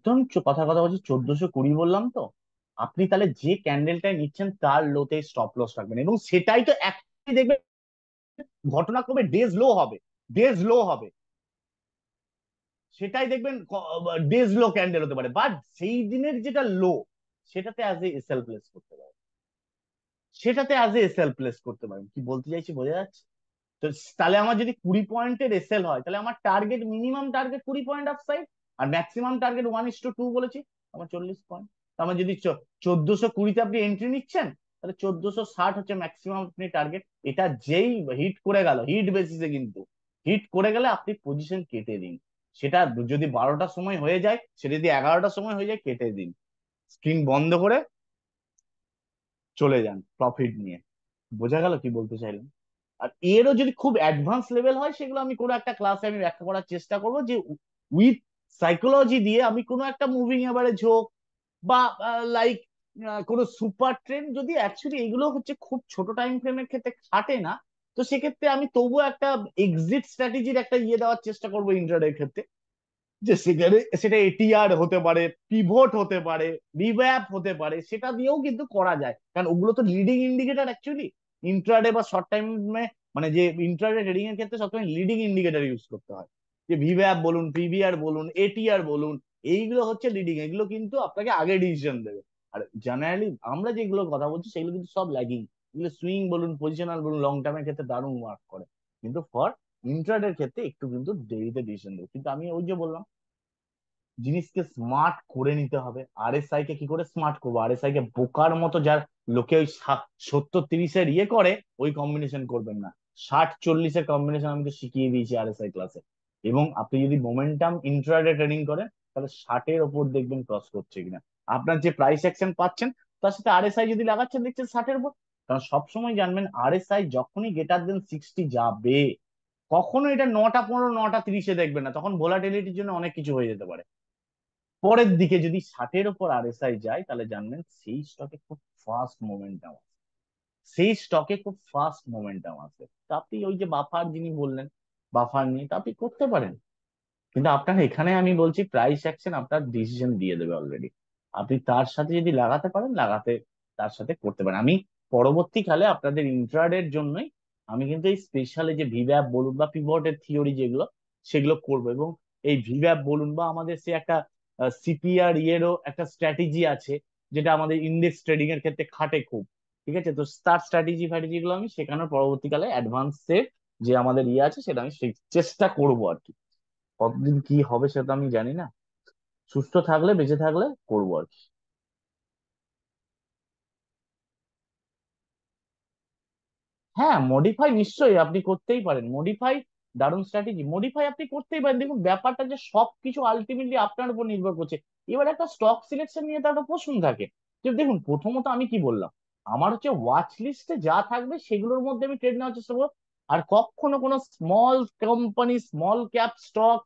ধরুন কথা কথা বলছি 1420 বললাম তো, আপনি তাহলে যে ক্যান্ডেলটাই নিচ্ছেন তার লোতে স্টপ লস রাখবেন, এবং সেটাই তো একই দেখবেন ঘটনাক্রমে ডেজ লো হবে, ডেজ লো হবে, সেটাই দেখবেন ডেজ লো ক্যান্ডেল হতে পারে, বাট সেই দিনের যেটা লো, সেটাতে অ্যাজ এ এসএল প্লেস করতে পারে, সেটাতে অ্যাজ এ এসএল প্লেস করতে পারেন। কি বলতে চাইছি বোঝা যাচ্ছে? তো তাহলে আমার যদি 20 পয়েন্টের এসএল হয়, তাহলে আমার target, minimum target 20 point up side, আর ম্যাক্সিমাম টার্গেট 1:2 বলেছি, আমার 40 পয়েন্ট। আমার যদি 1420-তে আপনি এন্ট্রি নিচ্ছেন, তাহলে 1460 হচ্ছে ম্যাক্সিমাম আপনি টার্গেট। এটা যেই হিট করে গেল, হিট বেসিসে কিন্তু, হিট করে গেলে আপনি পজিশন কেটে দিন। সেটা যদি 12টার সময় হয়ে যায়, সেটা যদি 11টার সময় হয়ে যায়, কেটে দিন, স্ক্রিন বন্ধ করে চলে যান প্রফিট নিয়ে। বোঝা গেল কি বলতে চাইলাম? আর এরও যদি খুব অ্যাডভান্স লেভেল হয়, সেগুলো আমি কোনো একটা ক্লাসে আমি ব্যাখ্যা করার চেষ্টা করবো, যে উইথ সাইকোলজি দিয়ে আমি কোনো একটা মুভিং এভারেজ হোক, বা লাইক কোনো সুপার ট্রেন্ড, যদি অ্যাকচুয়ালি এগুলো হচ্ছে খুব ছোট টাইম ফ্রেমের ক্ষেত্রে খাটে না, তো সেক্ষেত্রে আমি তবুও একটা এক্সিট স্ট্র্যাটেজির একটা ইয়ে দেওয়ার চেষ্টা করবো ইন্ট্রাডে ক্ষেত্রে, যে সেখানে সেটা এটিআর হতে পারে, পিভট হতে পারে, রিভ্যাপ হতে পারে, সেটা দিয়েও কিন্তু করা যায়, কারণ ওগুলো তো লিডিং ইন্ডিকেটর অ্যাকচুয়ালি, ইন্ট্রাডে বা শর্ট টাইমে মানে যে ইন্ট্রাডে ট্রেডিং এর ক্ষেত্রে সবসময় লিডিং ইন্ডিকেটর ইউজ করতে হয়, যে ভিভ্যাপ বলুন, পিভিআর বলুন, এটিআর বলুন, এইগুলো হচ্ছে লিডিং, এগুলো কিন্তু আপনাকে আগে ডিসিশন দেবে। আর জেনারেলি আমরা যেগুলো কথা বলছি সেগুলো কিন্তু সব ল্যাগিং। এগুলো সুইং বলুন, পজিশনাল বলুন, লং টার্মের ক্ষেত্রে দারুণ ওয়ার্ক করে, কিন্তু ফর ইন্ট্রাডের ক্ষেত্রে একটু কিন্তু দেরিতে ডিসিশন দেবে। কিন্তু আমি ওই যে বললাম, জিনিসকে স্মার্ট করে নিতে হবে। আরএসআই কে কি করে স্মার্ট করবো? আরএসআই কে বোকার মতো, যার লোকে ওই 70-30-এর ইয়ে করে, ওই কম্বিনেশন করবেন না। 60-40-এর কম্বিনেশন আমি তো শিখিয়ে দিয়েছি আরএসআই ক্লাসে। এবং আপনি যদি মোমেন্টাম ইন্ট্রাডে ট্রেডিং করেন, তাহলে 60-এর ওপর দেখবেন ক্রস করছে কিনা। আপনার যে প্রাইস অ্যাকশন পাচ্ছেন, তার সাথে আরএসআই যদি লাগাচ্ছেন, দেখছেন 60-এর উপর। কারণ সবসময় জানবেন, আরএসআই যখনই >60 যাবে, কখনো এটা 9টা 15 9টা 30-এ দেখবেন না, তখন ভোলাটিলিটির জন্য অনেক কিছু হয়ে যেতে পারে। পরের দিকে যদি 60-এর উপর আরএসআই যায়, তাহলে জানবেন সেই স্টকে খুব ফাস্ট মোমেন্টাম আছে, সেই স্টকে খুব ফাস্ট মোমেন্টাম আছে। তো আপনি ওই যে বাফার যিনি বললেন, বাফার নিয়ে তো আপনি করতে পারেন। কিন্তু আপনার এখানে আমি বলছি, প্রাইস অ্যাকশন আপনার ডিসিশন দিয়ে দেবে অলরেডি। আপনি তার সাথে যদি লাগাতে পারেন, তার সাথে করতে পারেন। আমি পরবর্তীকালে আপনাদের ইন্ট্রাডের জন্যই আমি কিন্তু এই স্পেশালি যে ভিভ্যাপ বলুন বা পিভটের থিওরি যেগুলো, সেগুলো করবো। এবং এই ভিভ্যাপ বলুন বা আমাদের সে একটা সিপিআর ইয়েরও একটা স্ট্র্যাটেজি আছে, যেটা আমাদের ইন্ডেক্স ট্রেডিং এর ক্ষেত্রে খাটে খুব। ঠিক আছে, তো তার স্ট্র্যাটেজি ফ্যাটেজি গুলো আমি শেখানোর পরবর্তীকালে অ্যাডভান্সে যে আমাদের ইয়ে আছে, সেটা আমি চেষ্টা করবো আর কি। কতদিন কি হবে সেটা তো আমি জানি না, সুস্থ থাকলে বেঁচে থাকলে করবো আর কি। হ্যাঁ, মডিফাই নিশ্চয়ই আপনি করতেই পারেন। মডিফাই দারুণ স্ট্র্যাটেজি, মডিফাই আপনি করতেই পারেন। দেখুন, ব্যাপারটা যে সবকিছু আলটিমেটলি আপনার উপর নির্ভর করছে। এবার একটা স্টক সিলেকশন নিয়ে তো একটা প্রশ্ন থাকে, যে দেখুন, প্রথমত আমি কি বললাম, আমার হচ্ছে ওয়াচ লিস্টে যা থাকবে সেগুলোর মধ্যে আমি ট্রেড নেওয়ার চেষ্টা করবো। আর কখনো কোনো small company, small cap stock,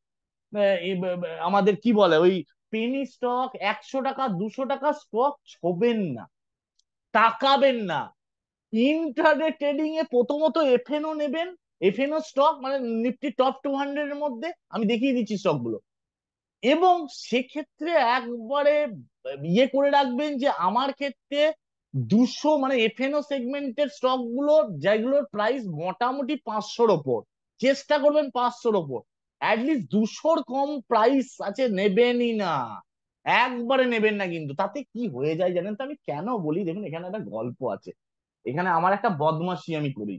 আমাদের কি বলে ওই পেনি স্টক, 100 টাকা 200 টাকা স্টক ছোবেন না, তাকাবেন না। ইন্ট্রাডে ট্রেডিং এ প্রথমত এফএনও নেবেন। এফএনও স্টক মানে নিফটি টপ 200 এর মধ্যে, আমি দেখিয়ে দিচ্ছি স্টক গুলো। এবং সেক্ষেত্রে একবারে ইয়ে করে রাখবেন যে আমার ক্ষেত্রে 200, মানে এফএনও সেগমেন্টের স্টক গুলো যেগুলোর প্রাইস মোটামুটি 500-র ওপর, চেষ্টা করবেন 500-র ওপর। অ্যাটলিস্ট 200-র কম প্রাইস আছে নেবেনই না, একবারে নেবেন না। কিন্তু তাতে কি হয়ে যায় জানেন তো, আমি কেন বলি, দেখুন এখানে একটা গল্প আছে। এখানে আমার একটা বদমাশি আমি করি।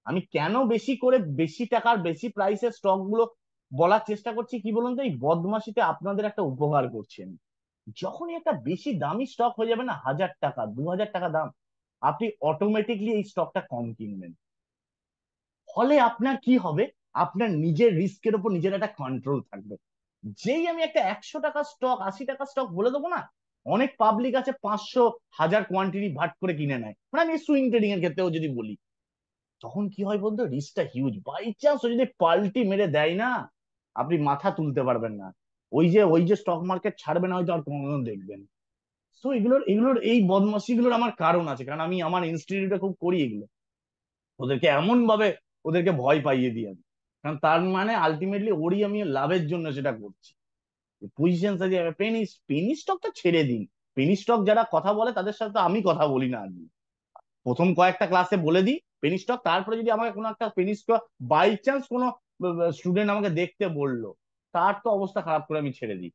আমি কেন বেশি করে বেশি টাকার বেশি প্রাইসের স্টক গুলো বলার চেষ্টা করছি, কি বলুন তো, এই বদমাশিতে আপনাদের একটা উপকার করছি আমি। যখনই একটা বেশি দামি স্টক হয়ে যাবে না, 1000 টাকা 2000 টাকা দাম, আপনি অটোমেটিকলি এই স্টকটা কম কিনবেন। ফলে আপনার কি হবে, আপনার নিজের রিস্কের উপর নিজের একটা কন্ট্রোল থাকবে। যেই আমি একটা 100 টাকা স্টক 80 টাকা স্টক বলে দেবো না, অনেক পাবলিক আছে 500 1000 কোয়ান্টিটি ভাট করে কিনে নেয়, মানে আমি সুইং ট্রেডিং এর ক্ষেত্রেও যদি বলি, তখন কি হয় বলতো, রিস্কটা হিউজ। বাই চান্স ও যদি পাল্টি মেরে দেয় না, আপনি মাথা তুলতে পারবেন না। ওই যে স্টক মার্কেট ছাড়বে না হয়তো আর কোনোদিন দেখবেন। তো এগুলোর এই বদমাশি গুলোর আমার কারণ আছে, কারণ আমি আমার ইনস্টিটিউটে খুব করি এগুলো। ওদেরকে এমন ভাবে ওদেরকে ভয় পাইয়ে দিই আমি, কারণ তার মানে আলটিমেটলি ওরই আমি লাভের জন্য সেটা করছি। পজিশন সাইজে পেনি পেনি স্টক তো ছেড়ে দিন। পেনি স্টক যারা কথা বলে তাদের সাথে তো আমি কথা বলি না আজকে। প্রথম কয়েকটা ক্লাসে বলে দিই পেনি স্টক, তারপরে যদি আমাকে কোনো একটা পেনি স্টক বাই চান্স কোনো স্টুডেন্ট আমাকে দেখতে বললো, তার তো অবস্থা খারাপ করে আমি ছেড়ে দিই।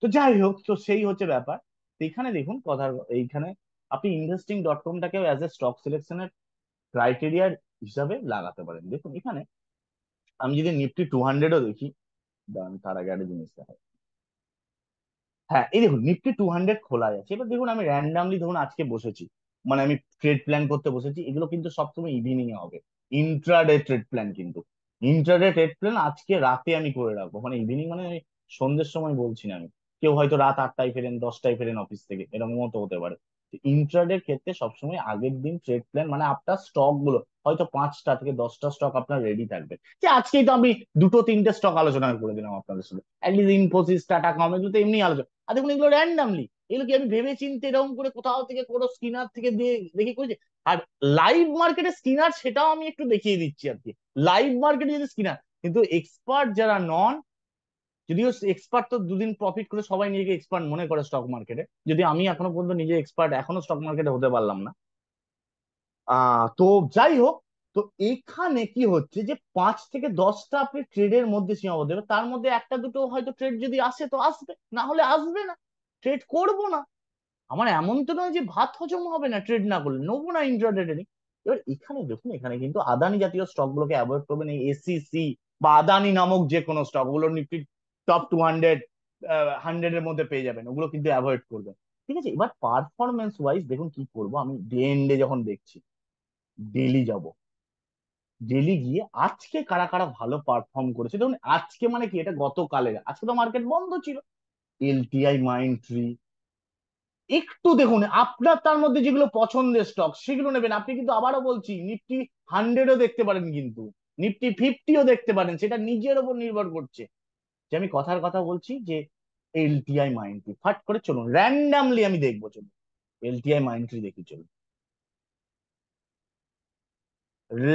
তো যাই হোক, তো সেই হচ্ছে ব্যাপার। তো এখানে দেখুন কথার এইখানে আপনি investing.com-টাকেও অ্যাজ এ স্টক সিলেকশনের ক্রাইটেরিয়া হিসাবে লাগাতে পারেন। দেখুন এখানে আমি যদি নিফটি 200-ও দেখি, দাঁড়ান তার আগে একটা জিনিস দেখাই। হ্যাঁ, এই দেখুন নিফটি 200 খোলা আছে। এবার দেখুন আমি র্যান্ডামলি ধরুন আজকে বসেছি, মানে আমি ট্রেড প্ল্যান করতে বসেছি। এগুলো কিন্তু সবসময় ইভিনিং এ হবে, ইন্ট্রাডে ট্রেড প্ল্যান কিন্তু। ইন্ট্রাডে ট্রেড প্ল্যান আজকে রাতে আমি করে রাখবো, মানে ইভিনিং মানে আমি সন্ধ্যের সময় বলছি না আমি। কেউ হয়তো রাত 8টায় ফেরেন, 10টায় ফেরেন অফিস থেকে, এরকম মতো হতে পারে। ইন্ট্রাডের ক্ষেত্রে সবসময় আগের দিন ট্রেড প্ল্যান, মানে আপনার স্টক গুলো হয়তো 5টা থেকে 10টা স্টক আপনার রেডি থাকবে। যে আজকেই তো আমি 2-3টে স্টক আলোচনা করে দিলাম আপনাদের সাথে, অ্যাটলিস্ট ইনফোসিস, টাটা কম, এগুলো তো এমনি আলোচনা। আর দেখুন এগুলো র্যান্ডামলি, এগুলো কি আমি ভেবে চিন্তে এরকম করে কোথাও থেকে কোনো স্কিনার থেকে দিয়ে দেখে করেছি। আর লাইভ মার্কেটে স্কিনার, সেটাও আমি একটু দেখিয়ে দিচ্ছি আর কি। লাইভ মার্কেটে যদি স্কিনার, কিন্তু এক্সপার্ট যারা নন, যদিও এক্সপার্ট তো দুদিন প্রফিট করে সবাই নিজেকে এক্সপার্ট মনে করে স্টক মার্কেটে, যদি আমি এখনো পর্যন্ত নিজে এক্সপার্ট এখনো স্টক মার্কেটে হতে পারলাম না। তো যাই হোক, তো এখানে কি হচ্ছে যে 5 থেকে 10টা আপনি ট্রেডের মধ্যে সীমাবদ্ধ, এবার তার মধ্যে একটা দুটো হয়তো ট্রেড যদি আসে তো আসবে, না হলে আসবে না, ট্রেড করবো না। আমার এমন তো নয় যে ভাত হজম হবে না ট্রেড না করলে, নেবো না ইন্ট্রাডে ট্রেডিং। এবার এখানে দেখুন, এখানে কিন্তু আদানি জাতীয় স্টক গুলোকে অ্যাভয়েড করবেন, এই এসিসি বা আদানি নামক যে কোনো স্টক, ওগুলো নিফটি টপ 200, 100-এর মধ্যে পেয়ে যাবেন, ওগুলো কিন্তু অ্যাভয়েড করবেন। ঠিক আছে, এবার পারফরমেন্স ওয়াইজ দেখুন কি করবো আমি, ডে এন্ডে যখন দেখছি, ডেলি যাব, ডেলি গিয়ে আজকে কারা কারা ভালো পারফর্ম করেছে দেখুন। আজকে মানে কি, এটা গতকালের, আজকে তো মার্কেট বন্ধ ছিল। এলটিআই মাইন্ডট্রি, একটু দেখুন আপনার তার মধ্যে যেগুলো পছন্দের স্টক সেগুলো নেবেন। আপনি কিন্তু আবারও বলছি, নিফটি 100ও দেখতে পারেন, কিন্তু নিফটি 50ও দেখতে পারেন, সেটা নিজের উপর নির্ভর করছে। যে আমি কথার কথা বলছি যে এলটিআই মাইন্ডট্রি ফাট করে চলুন, র্যান্ডামলি আমি দেখবো, চলুন এলটিআই মাইন্ডট্রি দেখি, চলুন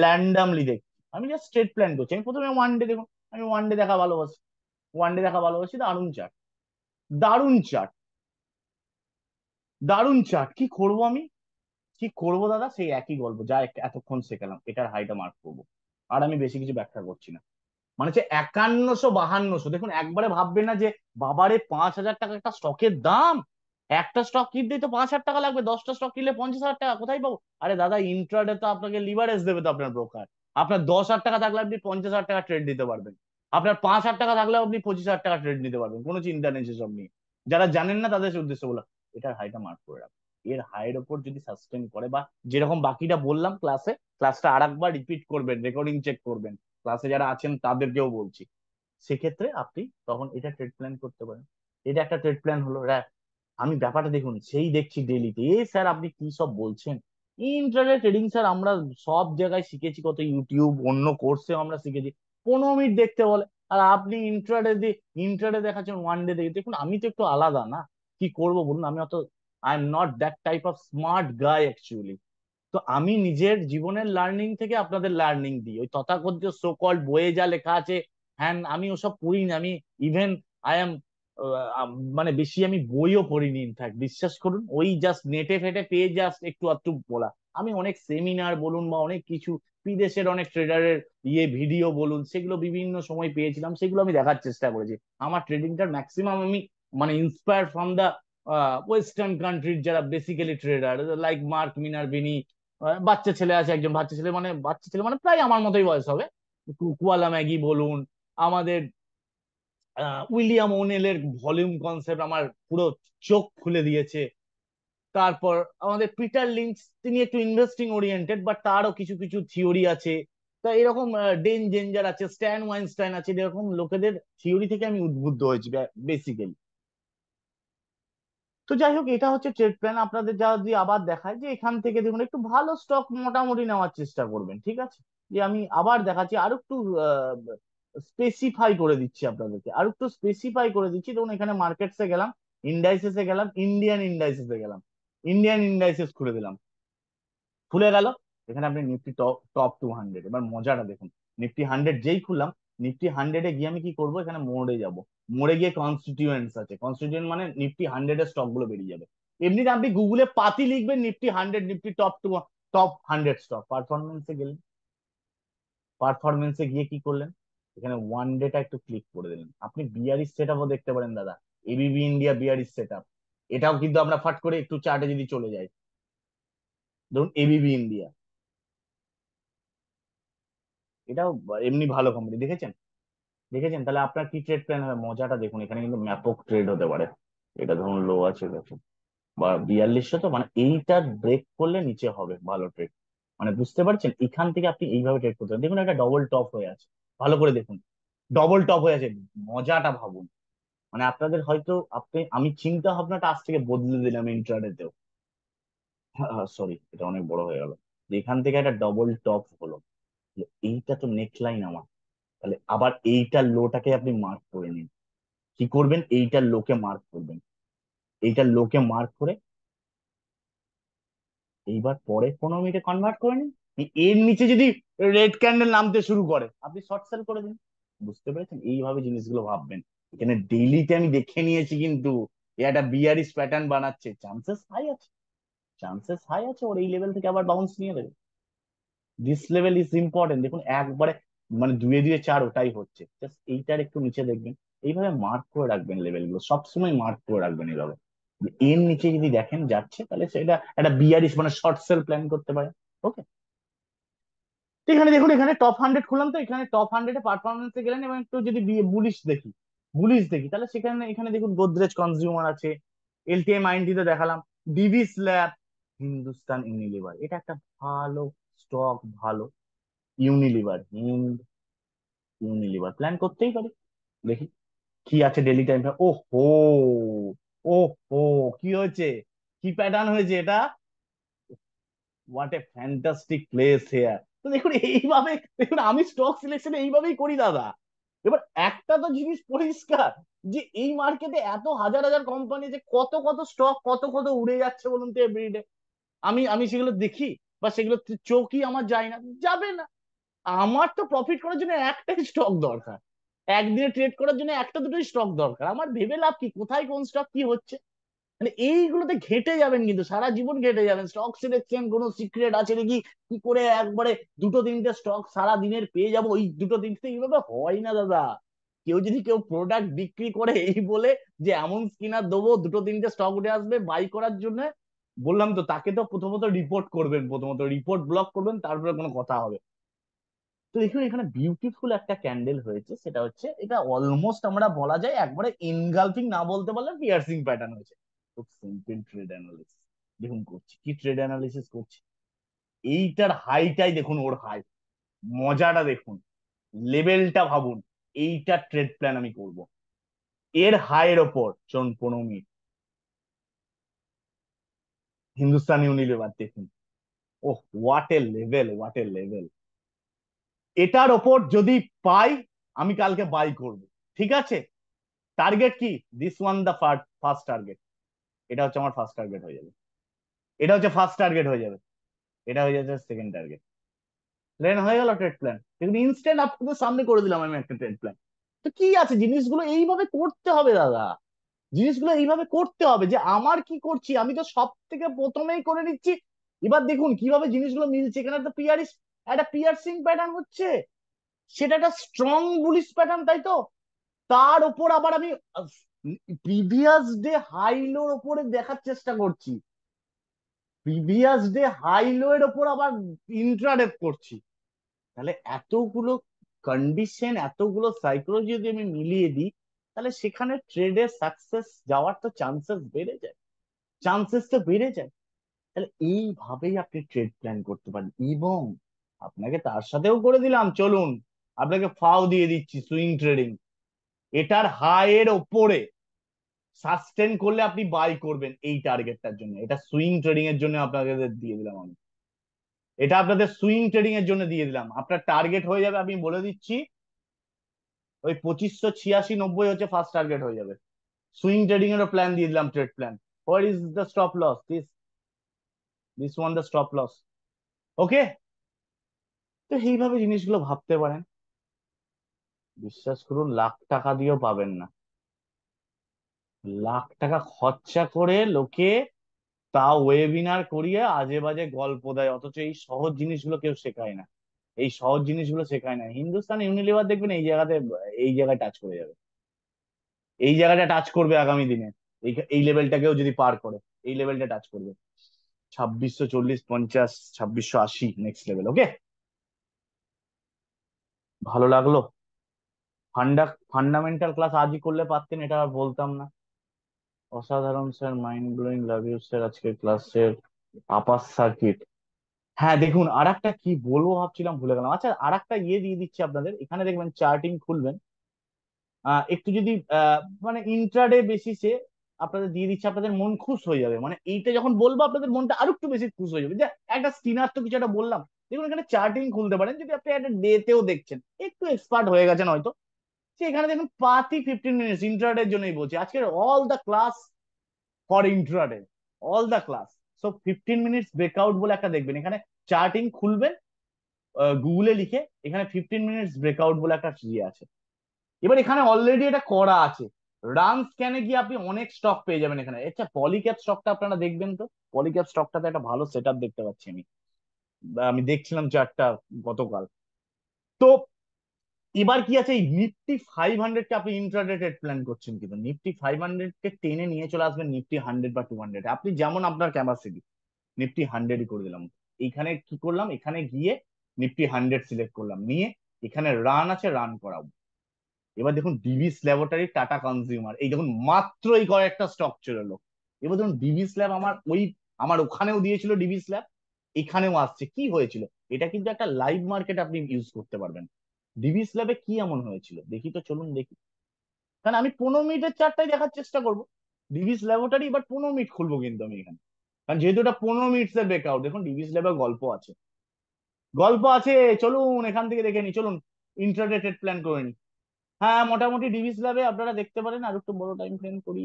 র্যান্ডামলি দেখি। আমি জাস্ট স্ট্রেট প্ল্যান করছি, আমি প্রথমে ওয়ান ডে দেখুন, আমি ওয়ান ডে দেখা ভালোবাসি, ওয়ান ডে দেখা ভালোবাসি। দারুণ চার্ট, দারুণ চার্ট, দারুণ চার্ট। কি করবো আমি, কি করবো দাদা, সেই একই গল্প যা এতক্ষণ শেখালাম, এটার হাইটা মার্ক করবো। আর আমি বেশি কিছু ব্যাখ্যা করছি না। মানে হচ্ছে 5152, দেখুন একবারে ভাববেন না যে বাবারে 5,000 টাকা একটা স্টকের দাম, একটা স্টক কিনতেই তো 5,000 টাকা লাগবে, 10টা স্টক কিনলে 50,000 টাকা কোথায় পাবো? আরে দাদা, ইন্ট্রাডে তো আপনাকে লিভারেজ দেবে তো আপনার ব্রোকার। আপনার 10,000 টাকা থাকলে আপনি 50,000 টাকা ট্রেড দিতে পারবেন, আপনার 5,000 টাকা থাকলেও আপনি 25,000 টাকা ট্রেড নিতে পারবেন, কোনো চিন্তা নেই সেসব নিয়ে। যারা জানেন না তাদের উদ্দেশ্য বলো, এটার হাইটা মার্ক করে রাখো। এর হাইয়ের ওপর যদি সাস্টেন করে, বা যেরকম বাকিটা বললাম ক্লাসে, ক্লাসটা আরেকবার রিপিট করবেন, রেকর্ডিং চেক করবেন, ক্লাসে যারা আছেন তাদেরকেও বলছি, সেক্ষেত্রে আপনি তখন এটা ট্রেড প্ল্যান করতে পারেন। এটা একটা ট্রেড প্ল্যান হলো। আমি ব্যাপারটা দেখুন, সেই দেখছি ডেলিতে, এ স্যার আপনি কি সব বলছেন, ইন্টারনেট ট্রেডিং স্যার আমরা সব জায়গায় শিখেছি, কত ইউটিউব অন্য কোর্সেও আমরা শিখেছি, 15 মিনিট দেখতে বলে, আর আপনি ইন্ট্রাডে দেখাচ্ছেন ওয়ান ডে দেখে। দেখুন আমি তো একটু আলাদা না, কি করব বলুন, আমি অত, I am not that type of smart guy actually. তো আমি নিজের জীবনের লার্নিং থেকে আপনাদের লার্নিং দিই, ওই তথাকথিত সো কল্ড বইয়ে যা লেখা আছে, হ্যাঁ আমি ওসব পড়ি না। আমি ইভেন আই এম, মানে বেশি আমি বইও পড়িনি ইনফ্যাক্ট, বিশ্বাস করুন, ওই জাস্ট নেটে ফেটে পেয়ে জাস্ট একটু আধটু বলা। আমি অনেক সেমিনার বলুন বা অনেক কিছু, বিদেশের অনেক ট্রেডারের ভিডিও বলুন, সেগুলো বিভিন্ন সময় পেয়েছিলাম, সেগুলো আমি দেখার চেষ্টা করেছি। আমার ট্রেডিংটার ম্যাক্সিমাম আমি মানে ইন্সপায়ার ফ্রম দা ওয়েস্টার্ন কান্ট্রির যারা basically tedder, like mark Minervini, বাচ্চা ছেলে আছে একজন, বাচ্চা ছেলে মানে প্রায় আমার মতোই বয়স হবে, কুয়ালা ম্যাগি বলুন, আমাদের উইলিয়াম ওনেলের ভলিউম কনসেপ্ট আমার পুরো চোখ খুলে দিয়েছে। তারপর আমাদের পিটার লিঞ্চ, তিনি একটু ইনভেস্টিং ওরিয়েন্টেড, বাট তারও কিছু কিছু থিওরি আছে। তা এরকম ডেন জেঞ্জার আছে, স্ট্যান ওয়াইনস্টাইন আছে, এরকম লোকেদের থিওরি থেকে আমি উদ্বুদ্ধ হয়েছি বেসিক্যালি। তো যাই হোক, এটা হচ্ছে ট্রেড প্ল্যান আপনাদের। যা যদি আবার দেখায় যে এখান থেকে দেখুন একটু ভালো স্টক মোটামুটি নেওয়ার চেষ্টা করবেন, ঠিক আছে। যে আমি আবার দেখাচ্ছি, আর একটু স্পেসিফাই করে দিচ্ছি আপনাদেরকে, আর একটু স্পেসিফাই করে দিচ্ছি। দেখুন এখানে মার্কেটসে গেলাম, ইন্ডাইসেসে গেলাম, ইন্ডিয়ান ইন্ডাইসেসে গেলাম, ইন্ডিয়ান ইন্ডাইসেস খুলে দিলাম, খুলে গেল। এখানে আপনি নিফটি টপ 200, এবার মজাটা দেখুন, নিফটি 100 যেই খুললাম, নিফটি 100-এ গিয়ে আমি কি করবো, এখানে মোড়ে যাব, মোড়ে গিয়ে কনস্টিটিউয়েন্টস আছে, কনস্টিটিউয়েন্ট মানে নিফটি 100-এর স্টক গুলো বেরিয়ে যাবে। এমনিতে আপনি গুগলে পাতি লিখবেন নিফটি 100, নিফটি টপ 100 স্টক। পারফরমেন্সে গেলেন, পারফরমেন্সে গিয়ে কি করলেন, এখানে ওয়ান ডেটা একটু ক্লিক করে দিলেন, আপনি বিয়ারিশ সেট আপও দেখতে পারেন দাদা, ABB India bearish set up. এটাও কিন্তু আমরা ফাট করে একটু চার্টে যদি চলে যাই, ধরুন এবিবি ইন্ডিয়া, এটাও এমনি ভালো কোম্পানি, দেখেছেন, দেখেছেন, তাহলে আপনার কি ট্রেড প্ল্যান হবে, মজাটা দেখুন। এখানে কিন্তু ব্যাপক ট্রেড হতে পারে, এটা ধরুন লো আছে দেখুন, বা 4200, তো মানে এইটা ব্রেক করলে নিচে হবে ভালো ট্রেড। মানে বুঝতে পারছেন, এখান থেকে আপনি এইভাবে ট্রেড করতে পারেন। দেখুন একটা ডবল টপ হয়ে আছে, ভালো করে দেখুন, ডবল টপ হয়ে আছে, মজাটা ভাবুন। মানে আপনাদের হয়তো, আমি চিন্তা ভাবনাটা আজ থেকে বদলে দিলাম ইন্ট্রাডেতেও, সরি এটা অনেক বড় হয়ে গেল, যে এখান থেকে একটা ডবল টপ হলো, যে এইটা তো নেক লাইন আমার, তাহলে আবার এইটার লোটাকে আপনি মার্ক করে নিন। কি করবেন, এইটার লোকে মার্ক করবেন, এইটার লোকে মার্ক করে এইবার পরে 15 মিনিটে কনভার্ট করে নিন। এর নিচে যদি রেড ক্যান্ডেল নামতে শুরু করে, আপনি শর্ট সেল করে দিন। বুঝতে পেরেছেন, এইভাবে জিনিসগুলো ভাববেন। এখানে ডেইলিতে আমি দেখে নিয়েছি, কিন্তু এ একটা বিয়ারিশ প্যাটার্ন বানাচ্ছে, চান্সেস হাই আছে, চান্সেস হাই আছে ওর এই লেভেল থেকে আবার বাউন্স নিয়ে দেবে। This level is important. দেখুন একবারে মানে দুয়ে দুয়ে চার ওটাই হচ্ছে, জাস্ট এইটার একটু নিচে দেখবেন। এইভাবে মার্ক করে রাখবেন লেভেল গুলো, সবসময় মার্ক করে রাখবেন এইভাবে। এর নিচে যদি দেখেন যাচ্ছে, তাহলে সেটা একটা বিয়ারিশ মানে শর্ট সেল প্ল্যান করতে পারে। ওকে। তো এখানে দেখুন, এখানে টপ 100 খুললাম, তো এখানে টপ 100 পারফরমেন্সে গেলেন এবং একটু যদি বুলিশ দেখি, তাহলে সেখানে এখানে দেখুন গোদরেজ কনজিউমার আছে, এলটিএম আইএনটি তে দেখালাম, ডিভিস ল্যাব, হিন্দুস্তান ইউনিলিভার, এটা একটা ভালো স্টক, ভালো। ইউনিলিভার, ইউনিলিভার প্ল্যান করতেই পারি। দেখি কি আছে ডেলি টাইম। ও হো, ও হো, কি হয়েছে, কি প্যাটার্ন হয়েছে এটা, what a fantastic place here. তো দেখুন এইভাবে, দেখুন আমি স্টক সিলেকশন এইভাবেই করি দাদা। এবার একটা তো জিনিস পরিষ্কার, যে এই মার্কেটে এত হাজার হাজার কোম্পানি, যে কত কত স্টক কত কত উড়ে যাচ্ছে বলুন তো এভরিডে। আমি আমি সেগুলো দেখি, বা সেগুলো চোখই আমার যায় না, যাবে না। আমার তো প্রফিট করার জন্য একটাই স্টক দরকার, একদিনে ট্রেড করার জন্য একটা দুটোই স্টক দরকার। আমার ভেবে লাভ কি কোথায় কোন স্টক কি হচ্ছে, মানে এইগুলোতে ঘেটে যাবেন, কিন্তু সারা জীবন ঘেটে যাবেন। স্টক সিলেকশন কোনো সিক্রেট আছে নাকি, কি করে একবারে দুটো তিনটে স্টক সারা দিনের পেয়ে যাবো, ওই দুটো তিনটে, এইভাবে হয় না দাদা। কেউ প্রোডাক্ট বিক্রি করে এই বলে যে এমন স্কিনার দেবো দুটো তিনটে স্টক উঠে আসবে বাই করার জন্য, বললাম তো তাকে তো প্রথমত রিপোর্ট করবেন, প্রথমত রিপোর্ট ব্লক করবেন, তারপরে কোনো কথা হবে। তো দেখুন এখানে বিউটিফুল একটা ক্যান্ডেল হয়েছে, সেটা হচ্ছে এটা অলমোস্ট আমরা বলা যায় একবারে ইনগালফিং, না বলতে পারলে পিয়ার্সিং প্যাটার্ন হয়েছে। খুব সিম্পল ট্রেড অ্যানালিসিস দেখুন করছি, কি ট্রেড অ্যানালিসিস করছি, এইটার হাইটাই দেখুন, ওর হাই, মজাটা দেখুন, লেভেলটা ভাবুন, এইটার ট্রেড প্ল্যান আমি করব এর হাইয়ের ওপর। চলুন 15 মিনিট, হিন্দুস্তান ইউনিলিভার দেখুন, ওহ what a level, what a level. এটার ওপর যদি পাই, আমি কালকে বাই করব, ঠিক আছে। টার্গেট কি, this one the first target, এটা হচ্ছে আমার ফার্স্ট টার্গেট হয়ে যাবে, এটা হচ্ছে ফার্স্ট টার্গেট হয়ে যাবে, এটা হয়ে যাচ্ছে সেকেন্ড টার্গেট। প্ল্যান হয়ে গেল, ট্রেড প্ল্যান দেখুন, ইনস্ট্যান্ট আপনাদের সামনে করে দিলাম আমি একটা ট্রেড প্ল্যান। তো কি আছে, জিনিসগুলো এইভাবে করতে হবে দাদা, জিনিসগুলো এইভাবে করতে হবে, যে আমার কি করছি আমি তো সব থেকে প্রথমেই করে নিচ্ছি। এবার দেখুন কিভাবে জিনিসগুলো মিলছে, এখানে একটা একটা পিয়ার্সিং প্যাটার্ন হচ্ছে, সেটা একটা স্ট্রং বুলিশ প্যাটার্ন, তাই তো। তার উপর আবার আমি প্রিভিয়াস ডে হাই লোর উপরে দেখার চেষ্টা করছি, প্রিভিয়াস ডে হাই লো এর ওপর আবার ইন্ট্রাডে করছি। তাহলে এতগুলো কন্ডিশন, এতগুলো সাইকোলজি যদি আমি মিলিয়ে দিই, তাহলে সেখানে ট্রেডে সাকসেস যাওয়ার তো চান্সেস বেড়ে যায়, চান্সেস তো বেড়ে যায়। তাহলে এইভাবেই আপনি ট্রেড প্ল্যান করতে পারেন। এবং আপনাকে তার সাথেও করে দিলাম, চলুন আপনাকে ফাও দিয়ে দিচ্ছি, সুইং ট্রেডিং, এটার হাই এর ওপরে সাস্টেন করলে আপনি বাই করবেন এই টার্গেটটার জন্য। এটা সুইং ট্রেডিং এর জন্য আপনাকে দিয়ে দিলাম আমি, এটা আপনাদের সুইং ট্রেডিং এর জন্য দিয়ে দিলাম। আপনার টার্গেট হয়ে যাবে, আমি বলে দিচ্ছি, ওই 2586-90 হচ্ছে ফার্স্ট টার্গেট হয়ে যাবে। সুইং ট্রেডিং এরও প্ল্যান দিয়ে দিলাম, trade plan. Where is the stop loss, this one the stop loss. Okay. তো এইভাবে জিনিসগুলো ভাবতে পারেন। বিশ্বাস করুন লাখ টাকা দিয়েও পাবেন না, লাখ টাকা খরচা করে লোকে, তা ওয়েবিনার করিয়ে আজে বাজে গল্প দেয়, অথচ এই সহজ জিনিসগুলো কেউ শেখায় না, এই সহজ জিনিসগুলো শেখায় না। হিন্দুস্তান ইউনিলিভার দেখবেন এই জায়গাতে, এই জায়গায় টাচ করে যাবে, এই জায়গাটা টাচ করবে আগামী দিনে, এই লেভেলটাকেও যদি পার করে, এই লেভেলটা টাচ করবে, 2640-50, 2680 নেক্সট লেভেল। ওকে, ভালো লাগলো। ফান্ডামেন্টাল ক্লাস আজই করলে পারতেন, এটা আর বলতাম না। অসাধারণ sir, mind blowing, love you sir, আজকের ক্লাসের আপার সার্কিট। হ্যাঁ দেখুন, আর একটা কি বলবো ভাবছিলাম ভুলে গেলাম। আচ্ছা, আর একটা ইয়ে দিয়ে দিচ্ছি আপনাদের, এখানে দেখবেন চার্টিং খুলবেন, একটু যদি মানে ইন্ট্রাডে বেসিসে আপনাদের দিয়ে দিচ্ছে, আপনাদের মন খুশ হয়ে যাবে, মানে এইটা যখন বলবো আপনাদের মনটা আরো একটু বেশি খুশ হয়ে যাবে, যে একটা স্কিনার তো কিছু একটা বললাম। দেখুন এখানে চার্টিং খুলতে পারেন, যদি আপনি একটা ডেতেও দেখছেন, একটু এক্সপার্ট হয়ে গেছেন হয়তো, যে এখানে দেখুন পাতি 15 মিনিটস ইন্ট্রাডের জন্যই বলছি, আজকের all the class for intraday, all the class. So 15 minutes breakout বলে একটা দেখবেন, এখানে চার্টিং খুলবেন, গুগলে লিখে, এখানে 15 মিনিটস ব্রেকআউট বলে একটা ইয়ে আছে। এবার এখানে অলরেডি এটা করা আছে, রান স্ক্যানে গিয়ে আপনি অনেক স্টক পেয়ে যাবেন এখানে। আচ্ছা পলিক্যাপ স্টকটা আপনারা দেখবেন তো, পলিক্যাপ স্টকটাতে একটা ভালো সেট আপ দেখতে পাচ্ছি আমি। আমি দেখছিলাম চার্টটা গতকাল। তো এবার কি আছে, এই নিফটি 500 কে আপনি ইন্ট্রাডে ট্রেড প্ল্যান করছেন, কিন্তু নিফটি 500 কে টেনে নিয়ে চলে আসবেন নিফটি 100 বা 200, আপনি যেমন আপনার ক্যাপাসিটি। নিফটি 100ই করে দিলাম। এইখানে কি করলাম, এখানে গিয়ে নিফটি 100 সিলেক্ট করলাম, নিয়ে এখানে রান আছে, রান করাবো। এবার দেখুন ডিভিস ল্যাবরেটরি, টাটা কনজিউমার, এই দেখুন মাত্র এই কয়েকটা স্টক চলে এলো। এবার দেখুন ডিভিস ল্যাব আমার ওখানেও দিয়েছিল ডিভিস ল্যাব, এখানেও আসছে, কি হয়েছিল? এটা কিন্তু একটা লাইভ মার্কেট আপনি ইউজ করতে পারবেন। ডিভিস ল্যাবে কি এমন হয়েছিল দেখি তো, চলুন দেখি। কারণ আমি 15 মিনিটের চারটাই দেখার চেষ্টা করবো। ডিভিস ল্যাবরেটরি এবার 15 মিনিট খুলবো কিন্তু আমি এখানে, কারণ যেহেতু এটা 15 মিনিটস এর ব্রেকআউট। দেখুন ডিভিস ল্যাবে গল্প আছে, গল্প আছে। চলুন এখান থেকে দেখে নি, চলুন ইন্ট্রাডে ট্রেড প্ল্যান করে নি। হ্যাঁ, মোটামুটি ডিভিস ল্যাবে আপনারা দেখতে পারেন, আর একটু বড় টাইম ফ্রেম করি।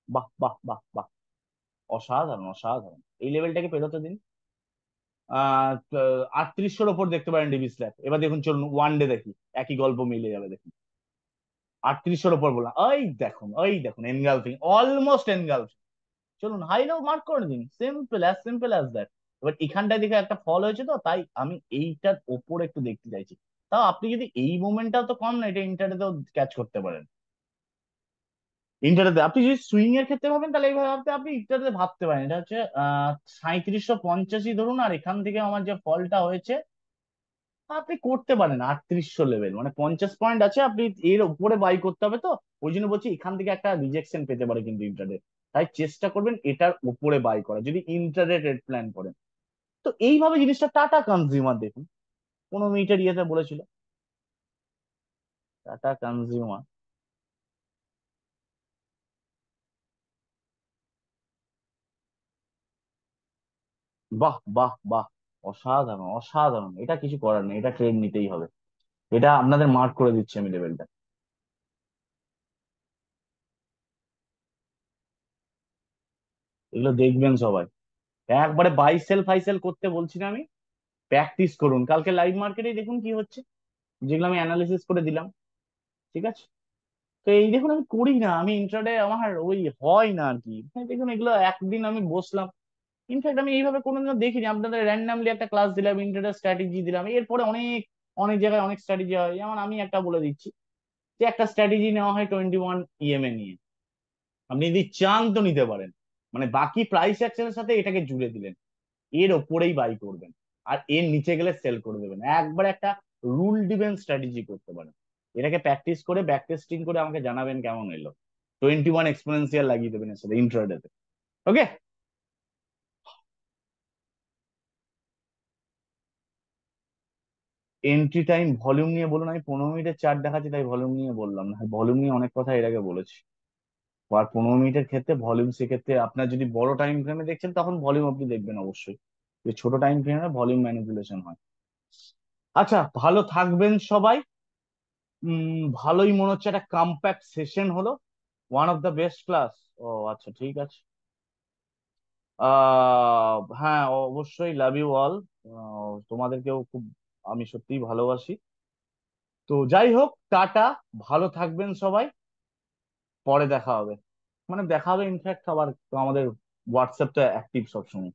বাহ বাহ বাহ বাহ, অসাধারণ অসাধারণ, এই লেভেলটাকে পেরোতে দিন। 3800-র ওপর দেখতে পারেন ডিভিস ল্যাব। এবার দেখুন চলুন ওয়ান ডে দেখি, একই গল্প মিলে যাবে দেখুন। 3800-র ওপর বললাম, ওই দেখুন এনগালফিং, অলমোস্ট এনগালফিং। চলুন হাই লো মার্ক করে দিন, সিম্পল অ্যাজ দ্যাট। এবার এখানটায় দেখে একটা ফল হয়েছে, তো তাই আমি এইটার ওপর একটু দেখতে চাইছি। তাও আপনি যদি এই মোমেন্টটাও তো কম না, এটা ইন্টারনেটেও ক্যাচ করতে পারেন। ইন্টারনেটে আপনি যদি সুইং এর ক্ষেত্রে ভাবেন, তাহলে এইভাবে ভাবতে, আপনি ইন্টারনেটে ভাবতে পারেন। এটা হচ্ছে 3750 ধরুন, আর এখান থেকে আমার যে ফলটা হয়েছে, আপনি করতে পারেন 3800 লেভেল, মানে 50 পয়েন্ট আছে, আপনি এর উপরে বাই করতে হবে। তো ওই জন্য বলছি এখান থেকে একটা রিজেকশন পেতে পারে কিন্তু ইন্টারনেট। তাই চেষ্টা করবেন এটার উপরে বাই করা, যদি ইন্টারডে ট্রেড প্ল্যান করেন। তো এইভাবে জিনিসটা, টাটা কনজিউমার দেখুন 15 মিনিটের ইয়েতে বলেছিল, টাটা কনজিউমার। বাহ বাহ বাহ, অসাধারণ অসাধারণ, এটা কিছু করার নেই, এটা ট্রেড নিতেই হবে। এটা আপনাদের মার্ক করে দিচ্ছি আমি লেভেলটা। এগুলো দেখবেন সবাই, একবারে বাই সেল ফাই সেল করতে বলছি না আমি, প্র্যাকটিস করুন, কালকে লাইভ মার্কেটেই দেখুন কি হচ্ছে, যেগুলো আমি অ্যানালিসিস করে দিলাম। ঠিক আছে? তো এই দেখুন আমি করি না, আমি ইন্ট্রাডে আমার ওই হয় না আর কি। দেখুন এগুলো একদিন আমি বসলাম, ইনফ্যাক্ট আমি এইভাবে কোনোদিনও দেখিনি। আপনাদের র্যান্ডামলি একটা ক্লাস দিলাম, ইন্ট্রাডে স্ট্র্যাটেজি দিলাম, এরপরে অনেক অনেক জায়গায় অনেক স্ট্র্যাটেজি হয়। যেমন আমি একটা বলে দিচ্ছি, যে একটা স্ট্র্যাটেজি নেওয়া হয় 21 EMA নিয়ে, আপনি যদি চান তো নিতে পারেন। মানে বাকি প্রাইস অ্যাকশনের সাথে এটাকে জুড়ে দিলেন, এর ওপরেই বাই করবেন, আর এর নিচে গেলে সেল করে দেবেন। একবার একটা রুল ডিফেন্স স্ট্র্যাটেজি করতে পারেন। এটাকে প্র্যাকটিস করে ব্যাক টেস্টিং করে আমাকে জানাবেন কেমন এলো। 21 এক্সপোনেনশিয়াল লাগিয়ে দেবেন এর সাথে ইন্ট্রাডেতে। ওকে। এন্ট্রি টাইম ভলিউম নিয়ে বলুন, আমি 15 মিনিটের চার্ট দেখাচ্ছি তাই ভলিউম নিয়ে বললাম না, ভলিউম নিয়ে অনেক কথা এর আগে বলেছি। আর 15 মিনিটের ক্ষেত্রে ভলিউম, সেক্ষেত্রে আপনার যদি বড় টাইম ফ্রেমে দেখছেন তখন ভলিউম আপনি দেখবেন অবশ্যই, যে ছোট টাইম ফ্রেমে ভলিউম ম্যানিপুলেশন হয়। আচ্ছা, ভালো থাকবেন সবাই। ভালোই মনে হচ্ছে, একটা কম্প্যাক্ট সেশন হলো, one of the best class. ও আচ্ছা, ঠিক আছে। হ্যাঁ, অবশ্যই, লাভ ইউ অল। তোমাদেরকেও খুব আমি সত্যিই ভালোবাসি। তো যাই হোক, টাটা, ভালো থাকবেন সবাই, পরে দেখা হবে। মানে দেখা হবে ইনফ্যাক্ট আবার, আমাদের হোয়াটসঅ্যাপটা অ্যাক্টিভ সবসময়।